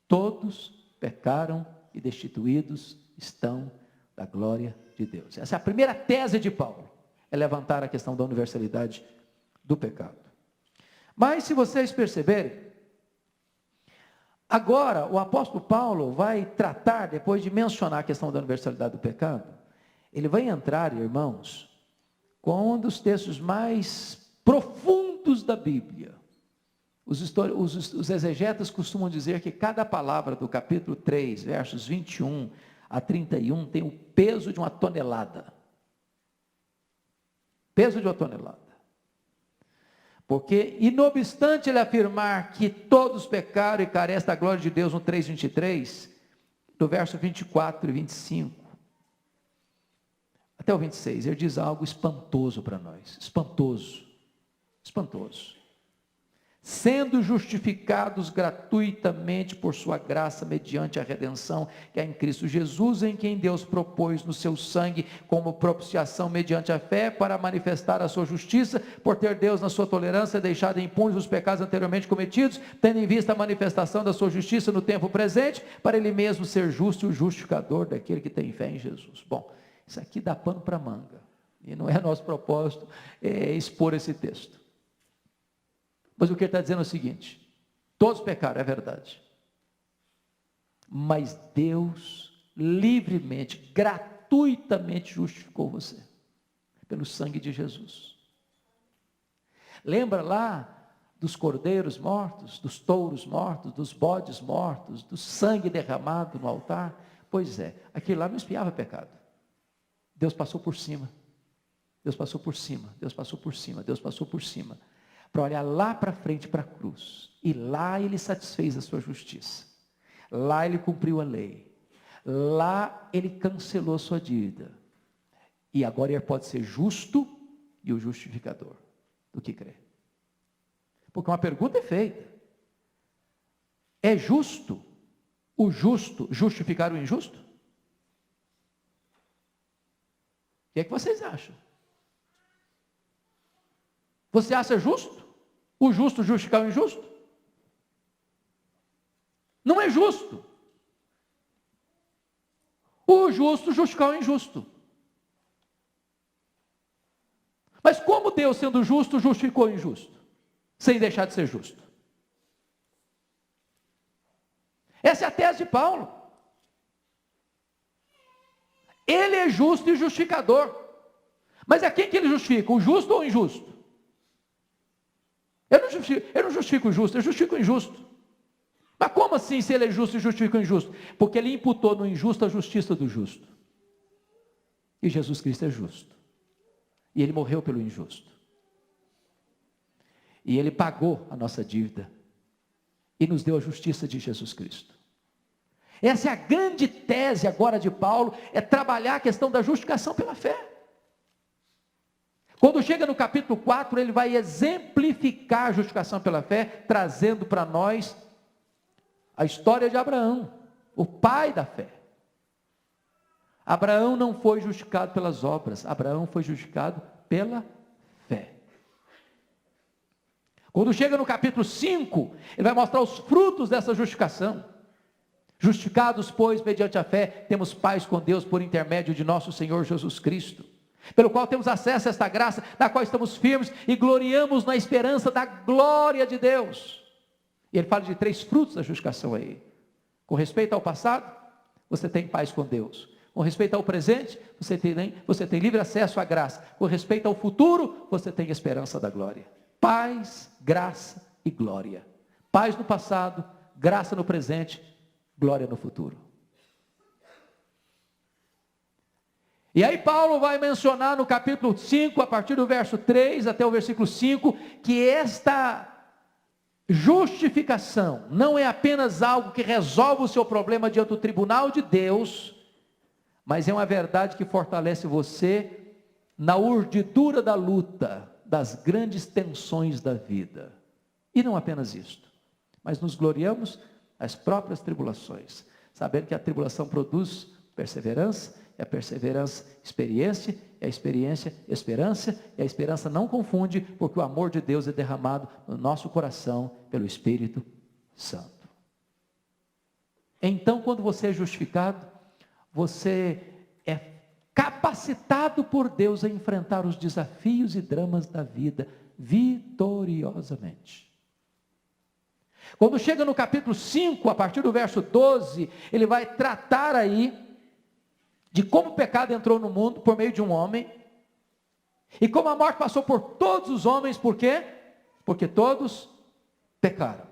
Todos pecaram e destituídos estão da glória de Deus. Essa é a primeira tese de Paulo, é levantar a questão da universalidade do pecado. Mas se vocês perceberem, agora o apóstolo Paulo vai tratar, depois de mencionar a questão da universalidade do pecado, ele vai entrar, irmãos, com um dos textos mais profundos da Bíblia. Os exegetas costumam dizer que cada palavra do capítulo 3, versos 21 a 31, tem o peso de uma tonelada. Peso de uma tonelada. Porque, e não obstante ele afirmar que todos pecaram e carecem da glória de Deus no 3:23, do verso 24 e 25, até o 26, ele diz algo espantoso para nós. Espantoso. Espantoso. Sendo justificados gratuitamente por sua graça, mediante a redenção que é em Cristo Jesus, em quem Deus propôs no seu sangue como propiciação mediante a fé, para manifestar a sua justiça, por ter Deus na sua tolerância deixado impunes os pecados anteriormente cometidos, tendo em vista a manifestação da sua justiça no tempo presente, para ele mesmo ser justo e o justificador daquele que tem fé em Jesus. Bom, isso aqui dá pano para manga, e não é nosso propósito expor esse texto. Mas o que ele está dizendo é o seguinte: todos pecaram, é verdade, mas Deus livremente, gratuitamente justificou você, pelo sangue de Jesus. Lembra lá dos cordeiros mortos, dos touros mortos, dos bodes mortos, do sangue derramado no altar? Pois é, aquilo lá não espiava pecado. Deus passou por cima, Deus passou por cima, Deus passou por cima, Deus passou por cima, para olhar lá para frente para a cruz, e lá ele satisfez a sua justiça, lá ele cumpriu a lei, lá ele cancelou a sua dívida, e agora ele pode ser justo e o justificador do que crê. Porque uma pergunta é feita: é justo o justo justificar o injusto? O que é que vocês acham? Você acha justo o justo justificar o injusto? Não é justo o justo justificar o injusto. Mas como Deus, sendo justo, justificou o injusto, sem deixar de ser justo? Essa é a tese de Paulo. Ele é justo e justificador. Mas a quem que ele justifica? O justo ou o injusto? Eu não justifico o justo, eu justifico o injusto. Mas como assim, se ele é justo e justifica o injusto? Porque ele imputou no injusto a justiça do justo. E Jesus Cristo é justo. E ele morreu pelo injusto. E ele pagou a nossa dívida. E nos deu a justiça de Jesus Cristo. Essa é a grande tese agora de Paulo, é trabalhar a questão da justificação pela fé. Quando chega no capítulo 4, ele vai exemplificar a justificação pela fé, trazendo para nós a história de Abraão, o pai da fé. Abraão não foi justificado pelas obras, Abraão foi justificado pela fé. Quando chega no capítulo 5, ele vai mostrar os frutos dessa justificação. Justificados, pois, mediante a fé, temos paz com Deus por intermédio de nosso Senhor Jesus Cristo, pelo qual temos acesso a esta graça, na qual estamos firmes e gloriamos na esperança da glória de Deus. E ele fala de 3 frutos da justificação aí. Com respeito ao passado, você tem paz com Deus. Com respeito ao presente, você tem livre acesso à graça. Com respeito ao futuro, você tem esperança da glória. Paz, graça e glória. Paz no passado, graça no presente, glória no futuro. E aí Paulo vai mencionar no capítulo 5, a partir do verso 3 até o versículo 5, que esta justificação não é apenas algo que resolve o seu problema diante do tribunal de Deus, mas é uma verdade que fortalece você na urdidura da luta, das grandes tensões da vida. E não apenas isto, mas nos gloriamos nas próprias tribulações, sabendo que a tribulação produz perseverança, e a perseverança experiência, e a experiência esperança, e a esperança não confunde, porque o amor de Deus é derramado no nosso coração pelo Espírito Santo. Então, quando você é justificado, você é capacitado por Deus a enfrentar os desafios e dramas da vida vitoriosamente. Quando chega no capítulo 5, a partir do verso 12, ele vai tratar aí de como o pecado entrou no mundo por meio de um homem, e como a morte passou por todos os homens, por quê? Porque todos pecaram.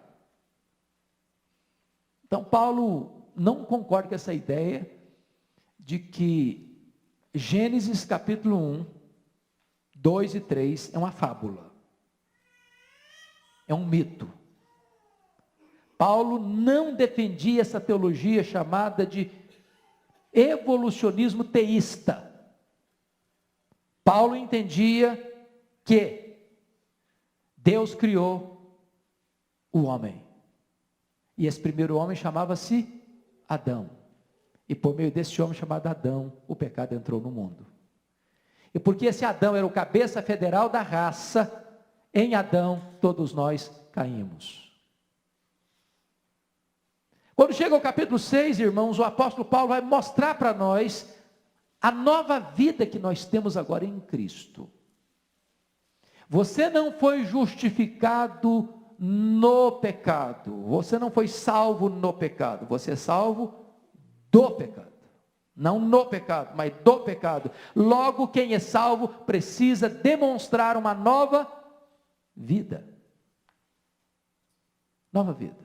Então Paulo não concorda com essa ideia de que Gênesis capítulo 1, 2 e 3 é uma fábula, é um mito. Paulo não defendia essa teologia chamada de evolucionismo teísta. Paulo entendia que Deus criou o homem, e esse primeiro homem chamava-se Adão, e por meio desse homem chamado Adão, o pecado entrou no mundo. E porque esse Adão era o cabeça federal da raça, em Adão todos nós caímos. Quando chega ao capítulo 6, irmãos, o apóstolo Paulo vai mostrar para nós a nova vida que nós temos agora em Cristo. Você não foi justificado no pecado, você não foi salvo no pecado, você é salvo do pecado. Não no pecado, mas do pecado. Logo, quem é salvo precisa demonstrar uma nova vida. Nova vida.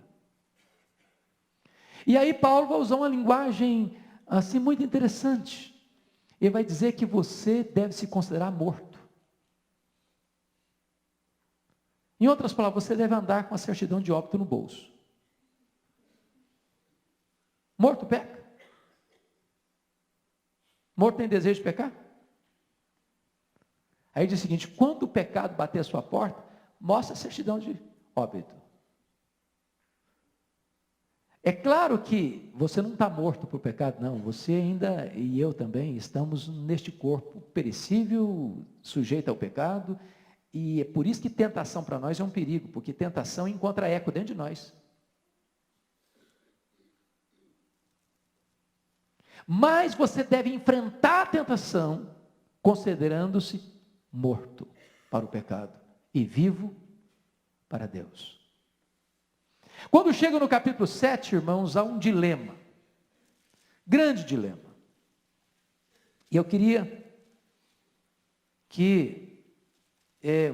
E aí Paulo vai usar uma linguagem assim muito interessante. Ele vai dizer que você deve se considerar morto. Em outras palavras, você deve andar com a certidão de óbito no bolso. Morto peca? Morto tem desejo de pecar? Aí diz o seguinte: quando o pecado bater a sua porta, mostra a certidão de óbito. É claro que você não está morto por pecado, não. Você ainda, e eu também, estamos neste corpo perecível, sujeito ao pecado, e é por isso que tentação para nós é um perigo, porque tentação encontra eco dentro de nós. Mas você deve enfrentar a tentação, considerando-se morto para o pecado e vivo para Deus. Quando chega no capítulo 7, irmãos, há um dilema, grande dilema. E eu queria que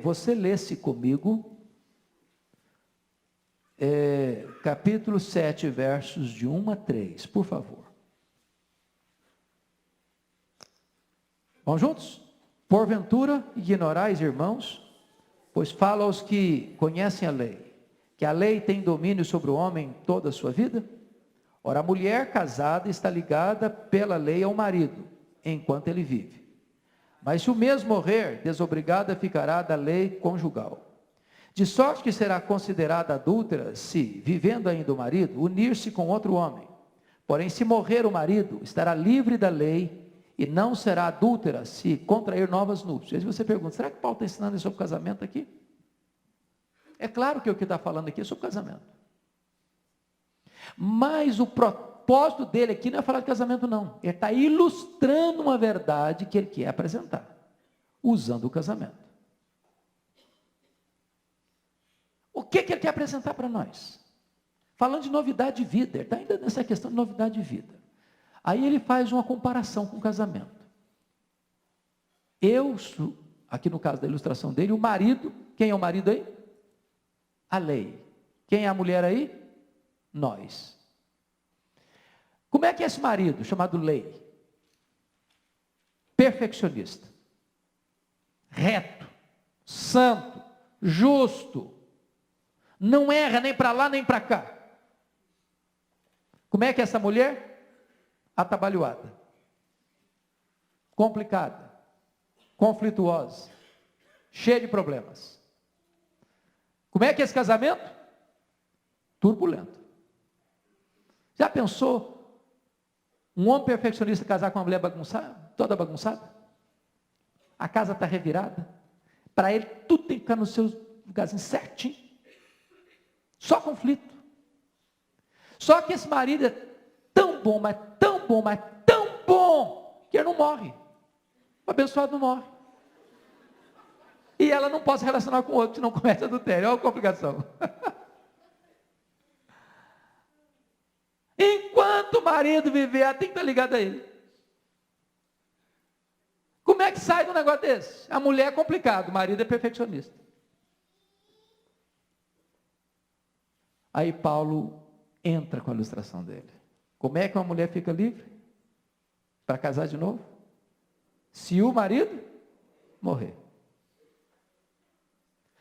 você lesse comigo, capítulo 7, versos de 1 a 3, por favor. Vamos juntos? Porventura ignorais, irmãos, pois falo aos que conhecem a lei, que a lei tem domínio sobre o homem toda a sua vida? Ora, a mulher casada está ligada pela lei ao marido, enquanto ele vive. Mas se o mesmo morrer, desobrigada ficará da lei conjugal. De sorte que será considerada adúltera se, vivendo ainda o marido, unir-se com outro homem. Porém, se morrer o marido, estará livre da lei e não será adúltera se contrair novas núpcias. E você pergunta, será que Paulo está ensinando sobre casamento aqui? É claro que o que está falando aqui é sobre casamento. Mas o propósito dele aqui não é falar de casamento, não. Ele está ilustrando uma verdade que ele quer apresentar, usando o casamento. O que ele quer apresentar para nós? Falando de novidade de vida, ele está ainda nessa questão de novidade de vida. Aí ele faz uma comparação com o casamento. Aqui no caso da ilustração dele, o marido, quem é o marido aí? A lei. Quem é a mulher aí? Nós. Como é que é esse marido, chamado lei? Perfeccionista. Reto. Santo. Justo. Não erra nem para lá nem para cá. Como é que é essa mulher? Atabalhoada. Complicada. conflituosa, cheia de problemas. Como é que é esse casamento? Turbulento. Já pensou um homem perfeccionista casar com uma mulher bagunçada, toda bagunçada? A casa está revirada. Para ele, tudo tem que ficar no seu lugarzinho certinho. Só conflito. Só que esse marido é tão bom, mas tão bom, mas tão bom, que ele não morre. O abençoado não morre. E ela não pode se relacionar com outro, senão comete adultério. Olha a complicação. Enquanto o marido viver, ela tem que estar ligada a ele. Como é que sai de um negócio desse? A mulher é complicado, o marido é perfeccionista. Aí Paulo entra com a ilustração dele. Como é que uma mulher fica livre para casar de novo? Se o marido morrer.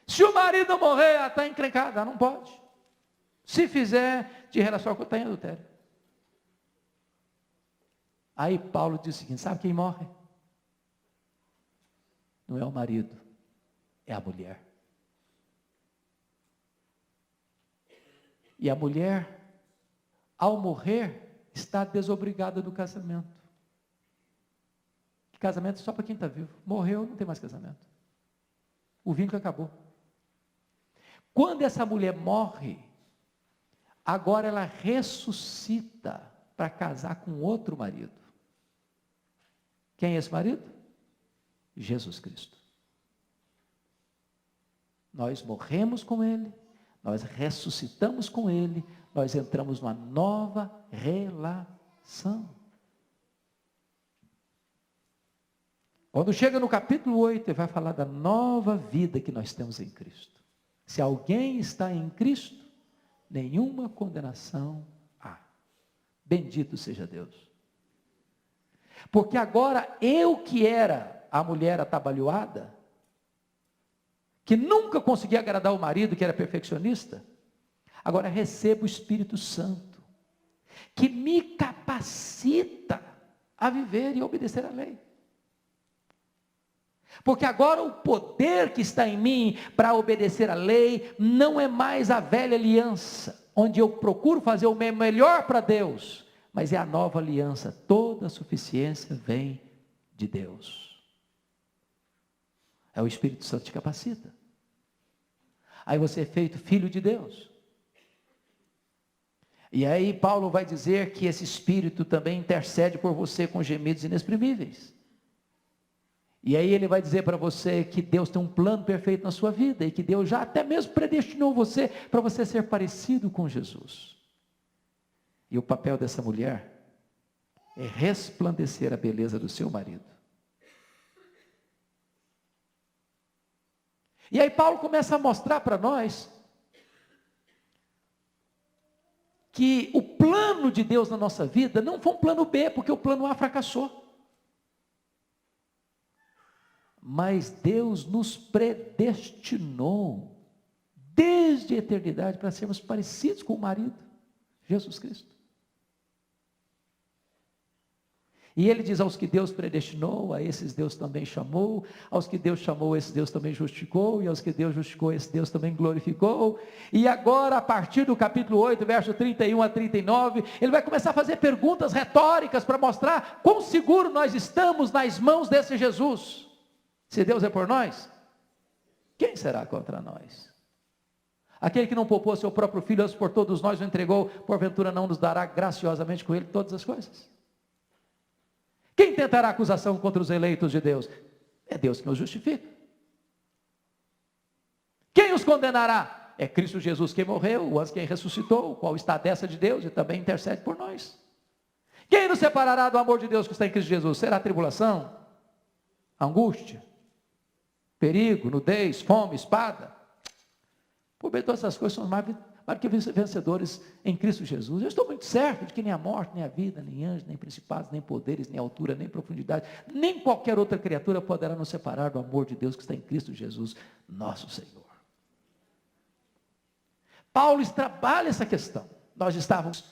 Se o marido não morrer, ela está encrencada, ela não pode. Se fizer de relação com, está em adultério. Aí Paulo diz o seguinte: sabe quem morre? Não é o marido, é a mulher. E a mulher, ao morrer, está desobrigada do casamento. Casamento é só para quem está vivo. Morreu, não tem mais casamento. O vínculo acabou. Quando essa mulher morre, agora ela ressuscita para casar com outro marido. Quem é esse marido? Jesus Cristo. Nós morremos com Ele, nós ressuscitamos com Ele, nós entramos numa nova relação. Quando chega no capítulo 8, ele vai falar da nova vida que nós temos em Cristo. Se alguém está em Cristo, nenhuma condenação há. Bendito seja Deus. Porque agora eu que era a mulher atabalhoada, que nunca conseguia agradar o marido, que era perfeccionista, agora recebo o Espírito Santo, que me capacita a viver e obedecer à lei. Porque agora o poder que está em mim para obedecer à lei não é mais a velha aliança, onde eu procuro fazer o melhor para Deus, mas é a nova aliança. Toda a suficiência vem de Deus. É o Espírito Santo que te capacita. Aí você é feito filho de Deus. E aí Paulo vai dizer que esse Espírito também intercede por você com gemidos inexprimíveis. E aí ele vai dizer para você que Deus tem um plano perfeito na sua vida, e que Deus já até mesmo predestinou você, para você ser parecido com Jesus. E o papel dessa mulher é resplandecer a beleza do seu marido. E aí Paulo começa a mostrar para nós que o plano de Deus na nossa vida não foi um plano B, porque o plano A fracassou. Mas Deus nos predestinou desde a eternidade para sermos parecidos com o marido, Jesus Cristo. E ele diz: aos que Deus predestinou, a esses Deus também chamou, aos que Deus chamou, esses Deus também justificou, e aos que Deus justificou, esse Deus também glorificou. E agora, a partir do capítulo 8, verso 31 a 39, ele vai começar a fazer perguntas retóricas para mostrar quão seguro nós estamos nas mãos desse Jesus. Se Deus é por nós, quem será contra nós? Aquele que não poupou seu próprio filho, antes por todos nós o entregou, porventura não nos dará graciosamente com ele todas as coisas? Quem tentará acusação contra os eleitos de Deus? É Deus que nos justifica. Quem os condenará? É Cristo Jesus que morreu, o antes quem ressuscitou, o qual está à destra de Deus e também intercede por nós. Quem nos separará do amor de Deus que está em Cristo Jesus? Será a tribulação? Angústia? Perigo, nudez, fome, espada? Por bem, todas essas coisas são mais que vencedores em Cristo Jesus. Eu estou muito certo de que nem a morte, nem a vida, nem anjos, nem principados, nem poderes, nem altura, nem profundidade, nem qualquer outra criatura poderá nos separar do amor de Deus que está em Cristo Jesus, nosso Senhor. Paulo trabalha essa questão. Nós estávamos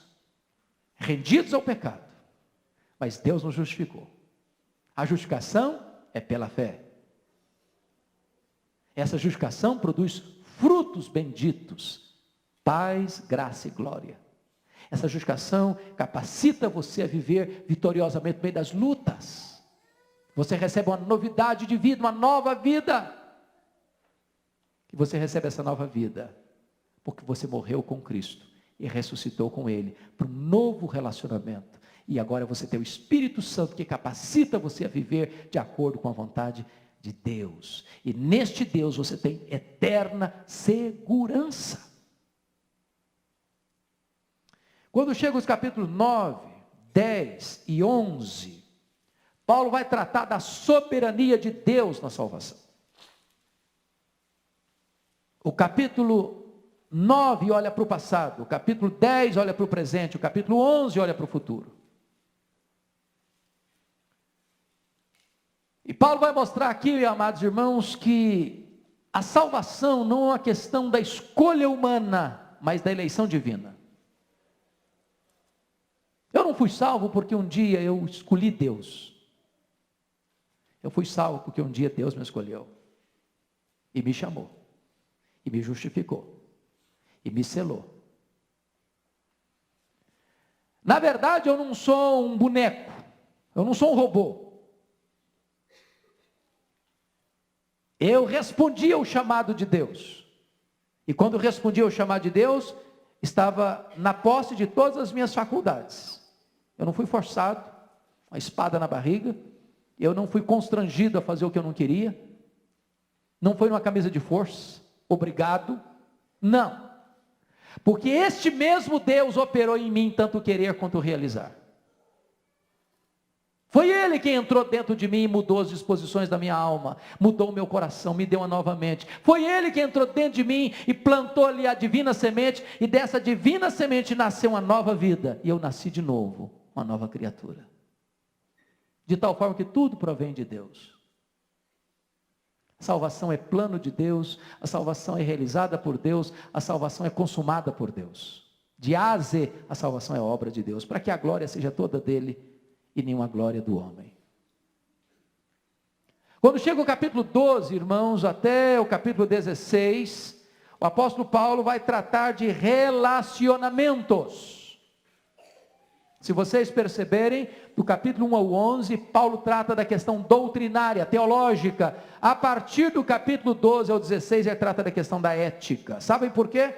rendidos ao pecado, mas Deus nos justificou. A justificação é pela fé. Essa justificação produz frutos benditos, paz, graça e glória. Essa justificação capacita você a viver vitoriosamente no meio das lutas. Você recebe uma novidade de vida, uma nova vida. E você recebe essa nova vida porque você morreu com Cristo e ressuscitou com Ele para um novo relacionamento. E agora você tem o Espírito Santo que capacita você a viver de acordo com a vontade de Deus. E neste Deus você tem eterna segurança. Quando chega os capítulos 9, 10 e 11, Paulo vai tratar da soberania de Deus na salvação. O capítulo 9 olha para o passado, o capítulo 10 olha para o presente, o capítulo 11 olha para o futuro. E Paulo vai mostrar aqui, amados irmãos, que a salvação não é uma questão da escolha humana, mas da eleição divina. Eu não fui salvo porque um dia eu escolhi Deus. Eu fui salvo porque um dia Deus me escolheu. E me chamou. E me justificou. E me selou. Na verdade, eu não sou um boneco. Eu não sou um robô. Eu respondi ao chamado de Deus. E quando respondi ao chamado de Deus, estava na posse de todas as minhas faculdades. Eu não fui forçado, uma espada na barriga. Eu não fui constrangido a fazer o que eu não queria. Não foi numa camisa de força, obrigado. Não. Porque este mesmo Deus operou em mim tanto querer quanto realizar. Foi Ele quem entrou dentro de mim e mudou as disposições da minha alma, mudou o meu coração, me deu uma nova mente. Foi Ele que entrou dentro de mim e plantou ali a divina semente, e dessa divina semente nasceu uma nova vida, e eu nasci de novo, uma nova criatura. De tal forma que tudo provém de Deus. A salvação é plano de Deus, a salvação é realizada por Deus, a salvação é consumada por Deus. De A a Z, a salvação é obra de Deus, para que a glória seja toda dele e nenhuma glória do homem. Quando chega o capítulo 12, irmãos, até o capítulo 16, o apóstolo Paulo vai tratar de relacionamentos. Se vocês perceberem, do capítulo 1 ao 11, Paulo trata da questão doutrinária, teológica. A partir do capítulo 12 ao 16, ele trata da questão da ética. Sabem por quê?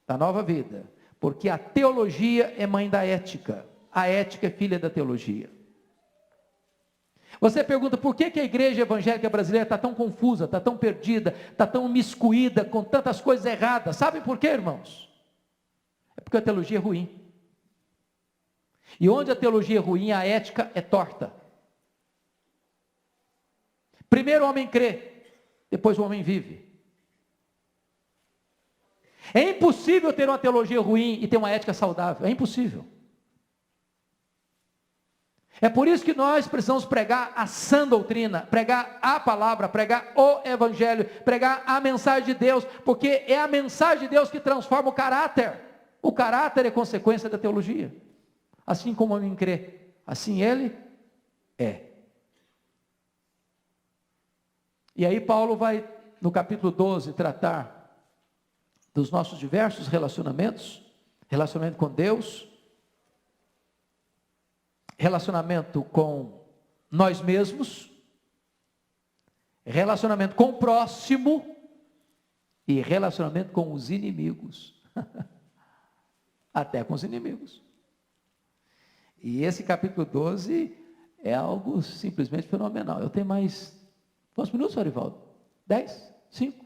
Da nova vida. Porque a teologia é mãe da ética. A ética é filha da teologia. Você pergunta, por que a igreja evangélica brasileira está tão confusa, está tão perdida, está tão miscuída, com tantas coisas erradas? Sabem por quê, irmãos? É porque a teologia é ruim. E onde a teologia é ruim, a ética é torta. Primeiro o homem crê, depois o homem vive. É impossível ter uma teologia ruim e ter uma ética saudável, é impossível. É por isso que nós precisamos pregar a sã doutrina, pregar a palavra, pregar o evangelho, pregar a mensagem de Deus, porque é a mensagem de Deus que transforma o caráter. O caráter é consequência da teologia. Assim como o homem crê, assim ele é. E aí Paulo vai, no capítulo 12, tratar dos nossos diversos relacionamentos, relacionamento com Deus, relacionamento com nós mesmos, relacionamento com o próximo e relacionamento com os inimigos. Até com os inimigos. E esse capítulo 12 é algo simplesmente fenomenal. Eu tenho mais... Quantos minutos, Arivaldo? 10? 5?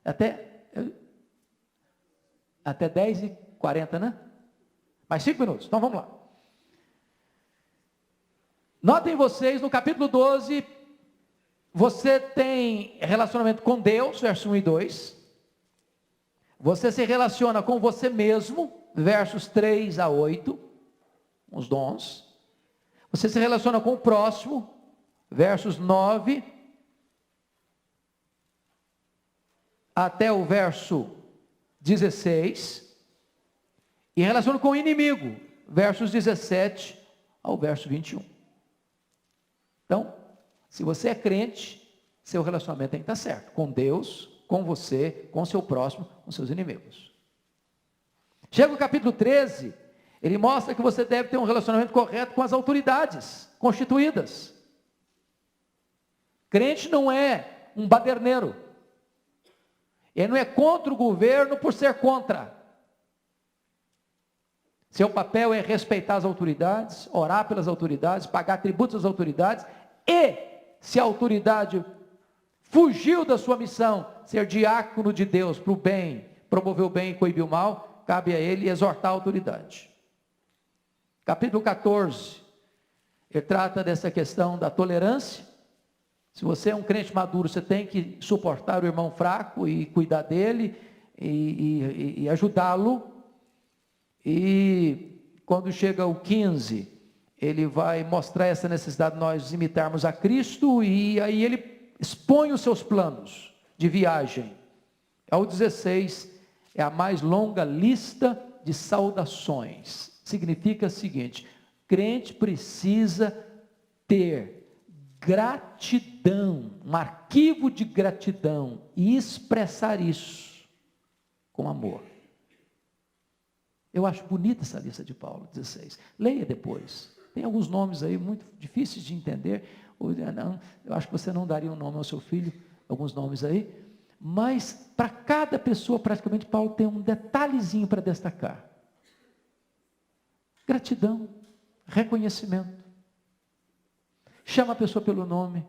Até 10h40, né? Mais 5 minutos, então vamos lá. Notem vocês, no capítulo 12, você tem relacionamento com Deus, verso 1 e 2. Você se relaciona com você mesmo, versos 3 a 8, os dons. Você se relaciona com o próximo, versos 9 até o verso 16. E relaciona com o inimigo, versos 17 ao verso 21. Então, Se você é crente, seu relacionamento tem que estar certo. Com Deus, com você, com seu próximo, com seus inimigos. Chega o capítulo 13, ele mostra que você deve ter um relacionamento correto com as autoridades constituídas. Crente não é um baderneiro. Ele não é contra o governo por ser contra. Seu papel é respeitar as autoridades, orar pelas autoridades, pagar tributos às autoridades e, se a autoridade fugiu da sua missão, ser diácono de Deus para o bem, promover o bem e coibir o mal, cabe a ele exortar a autoridade. Capítulo 14, ele trata dessa questão da tolerância. Se você é um crente maduro, você tem que suportar o irmão fraco e cuidar dele e ajudá-lo. E quando chega o 15, ele vai mostrar essa necessidade de nós imitarmos a Cristo, e aí ele expõe os seus planos de viagem. Ao 16, é a mais longa lista de saudações. Significa o seguinte: crente precisa ter gratidão, um arquivo de gratidão, e expressar isso com amor. Eu acho bonita essa lista de Paulo, 16. Leia depois. Tem alguns nomes aí muito difíceis de entender. Eu acho que você não daria um nome ao seu filho, alguns nomes aí. Mas para cada pessoa, praticamente, Paulo tem um detalhezinho para destacar. Gratidão, reconhecimento. Chama a pessoa pelo nome.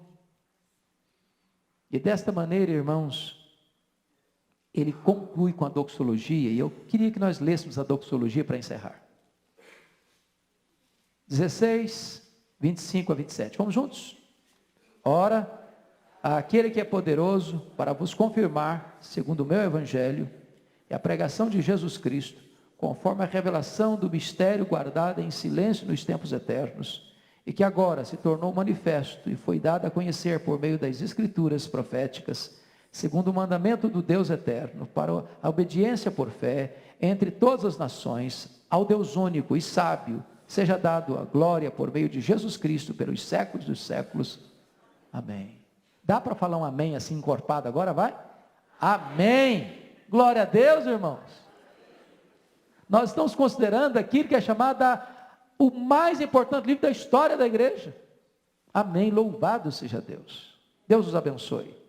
E desta maneira, irmãos, ele conclui com a doxologia, e eu queria que nós lêssemos a doxologia para encerrar. 16, 25 a 27. Vamos juntos? Ora, aquele que é poderoso para vos confirmar, segundo o meu evangelho, e a pregação de Jesus Cristo, conforme a revelação do mistério guardado em silêncio nos tempos eternos, e que agora se tornou manifesto e foi dado a conhecer por meio das escrituras proféticas, segundo o mandamento do Deus eterno, para a obediência por fé entre todas as nações, ao Deus único e sábio, seja dado a glória por meio de Jesus Cristo pelos séculos dos séculos. Amém. Dá para falar um amém assim encorpado agora, vai? Amém. Glória a Deus, irmãos. Nós estamos considerando aquilo que é chamado o mais importante livro da história da igreja. Amém. Louvado seja Deus. Deus os abençoe.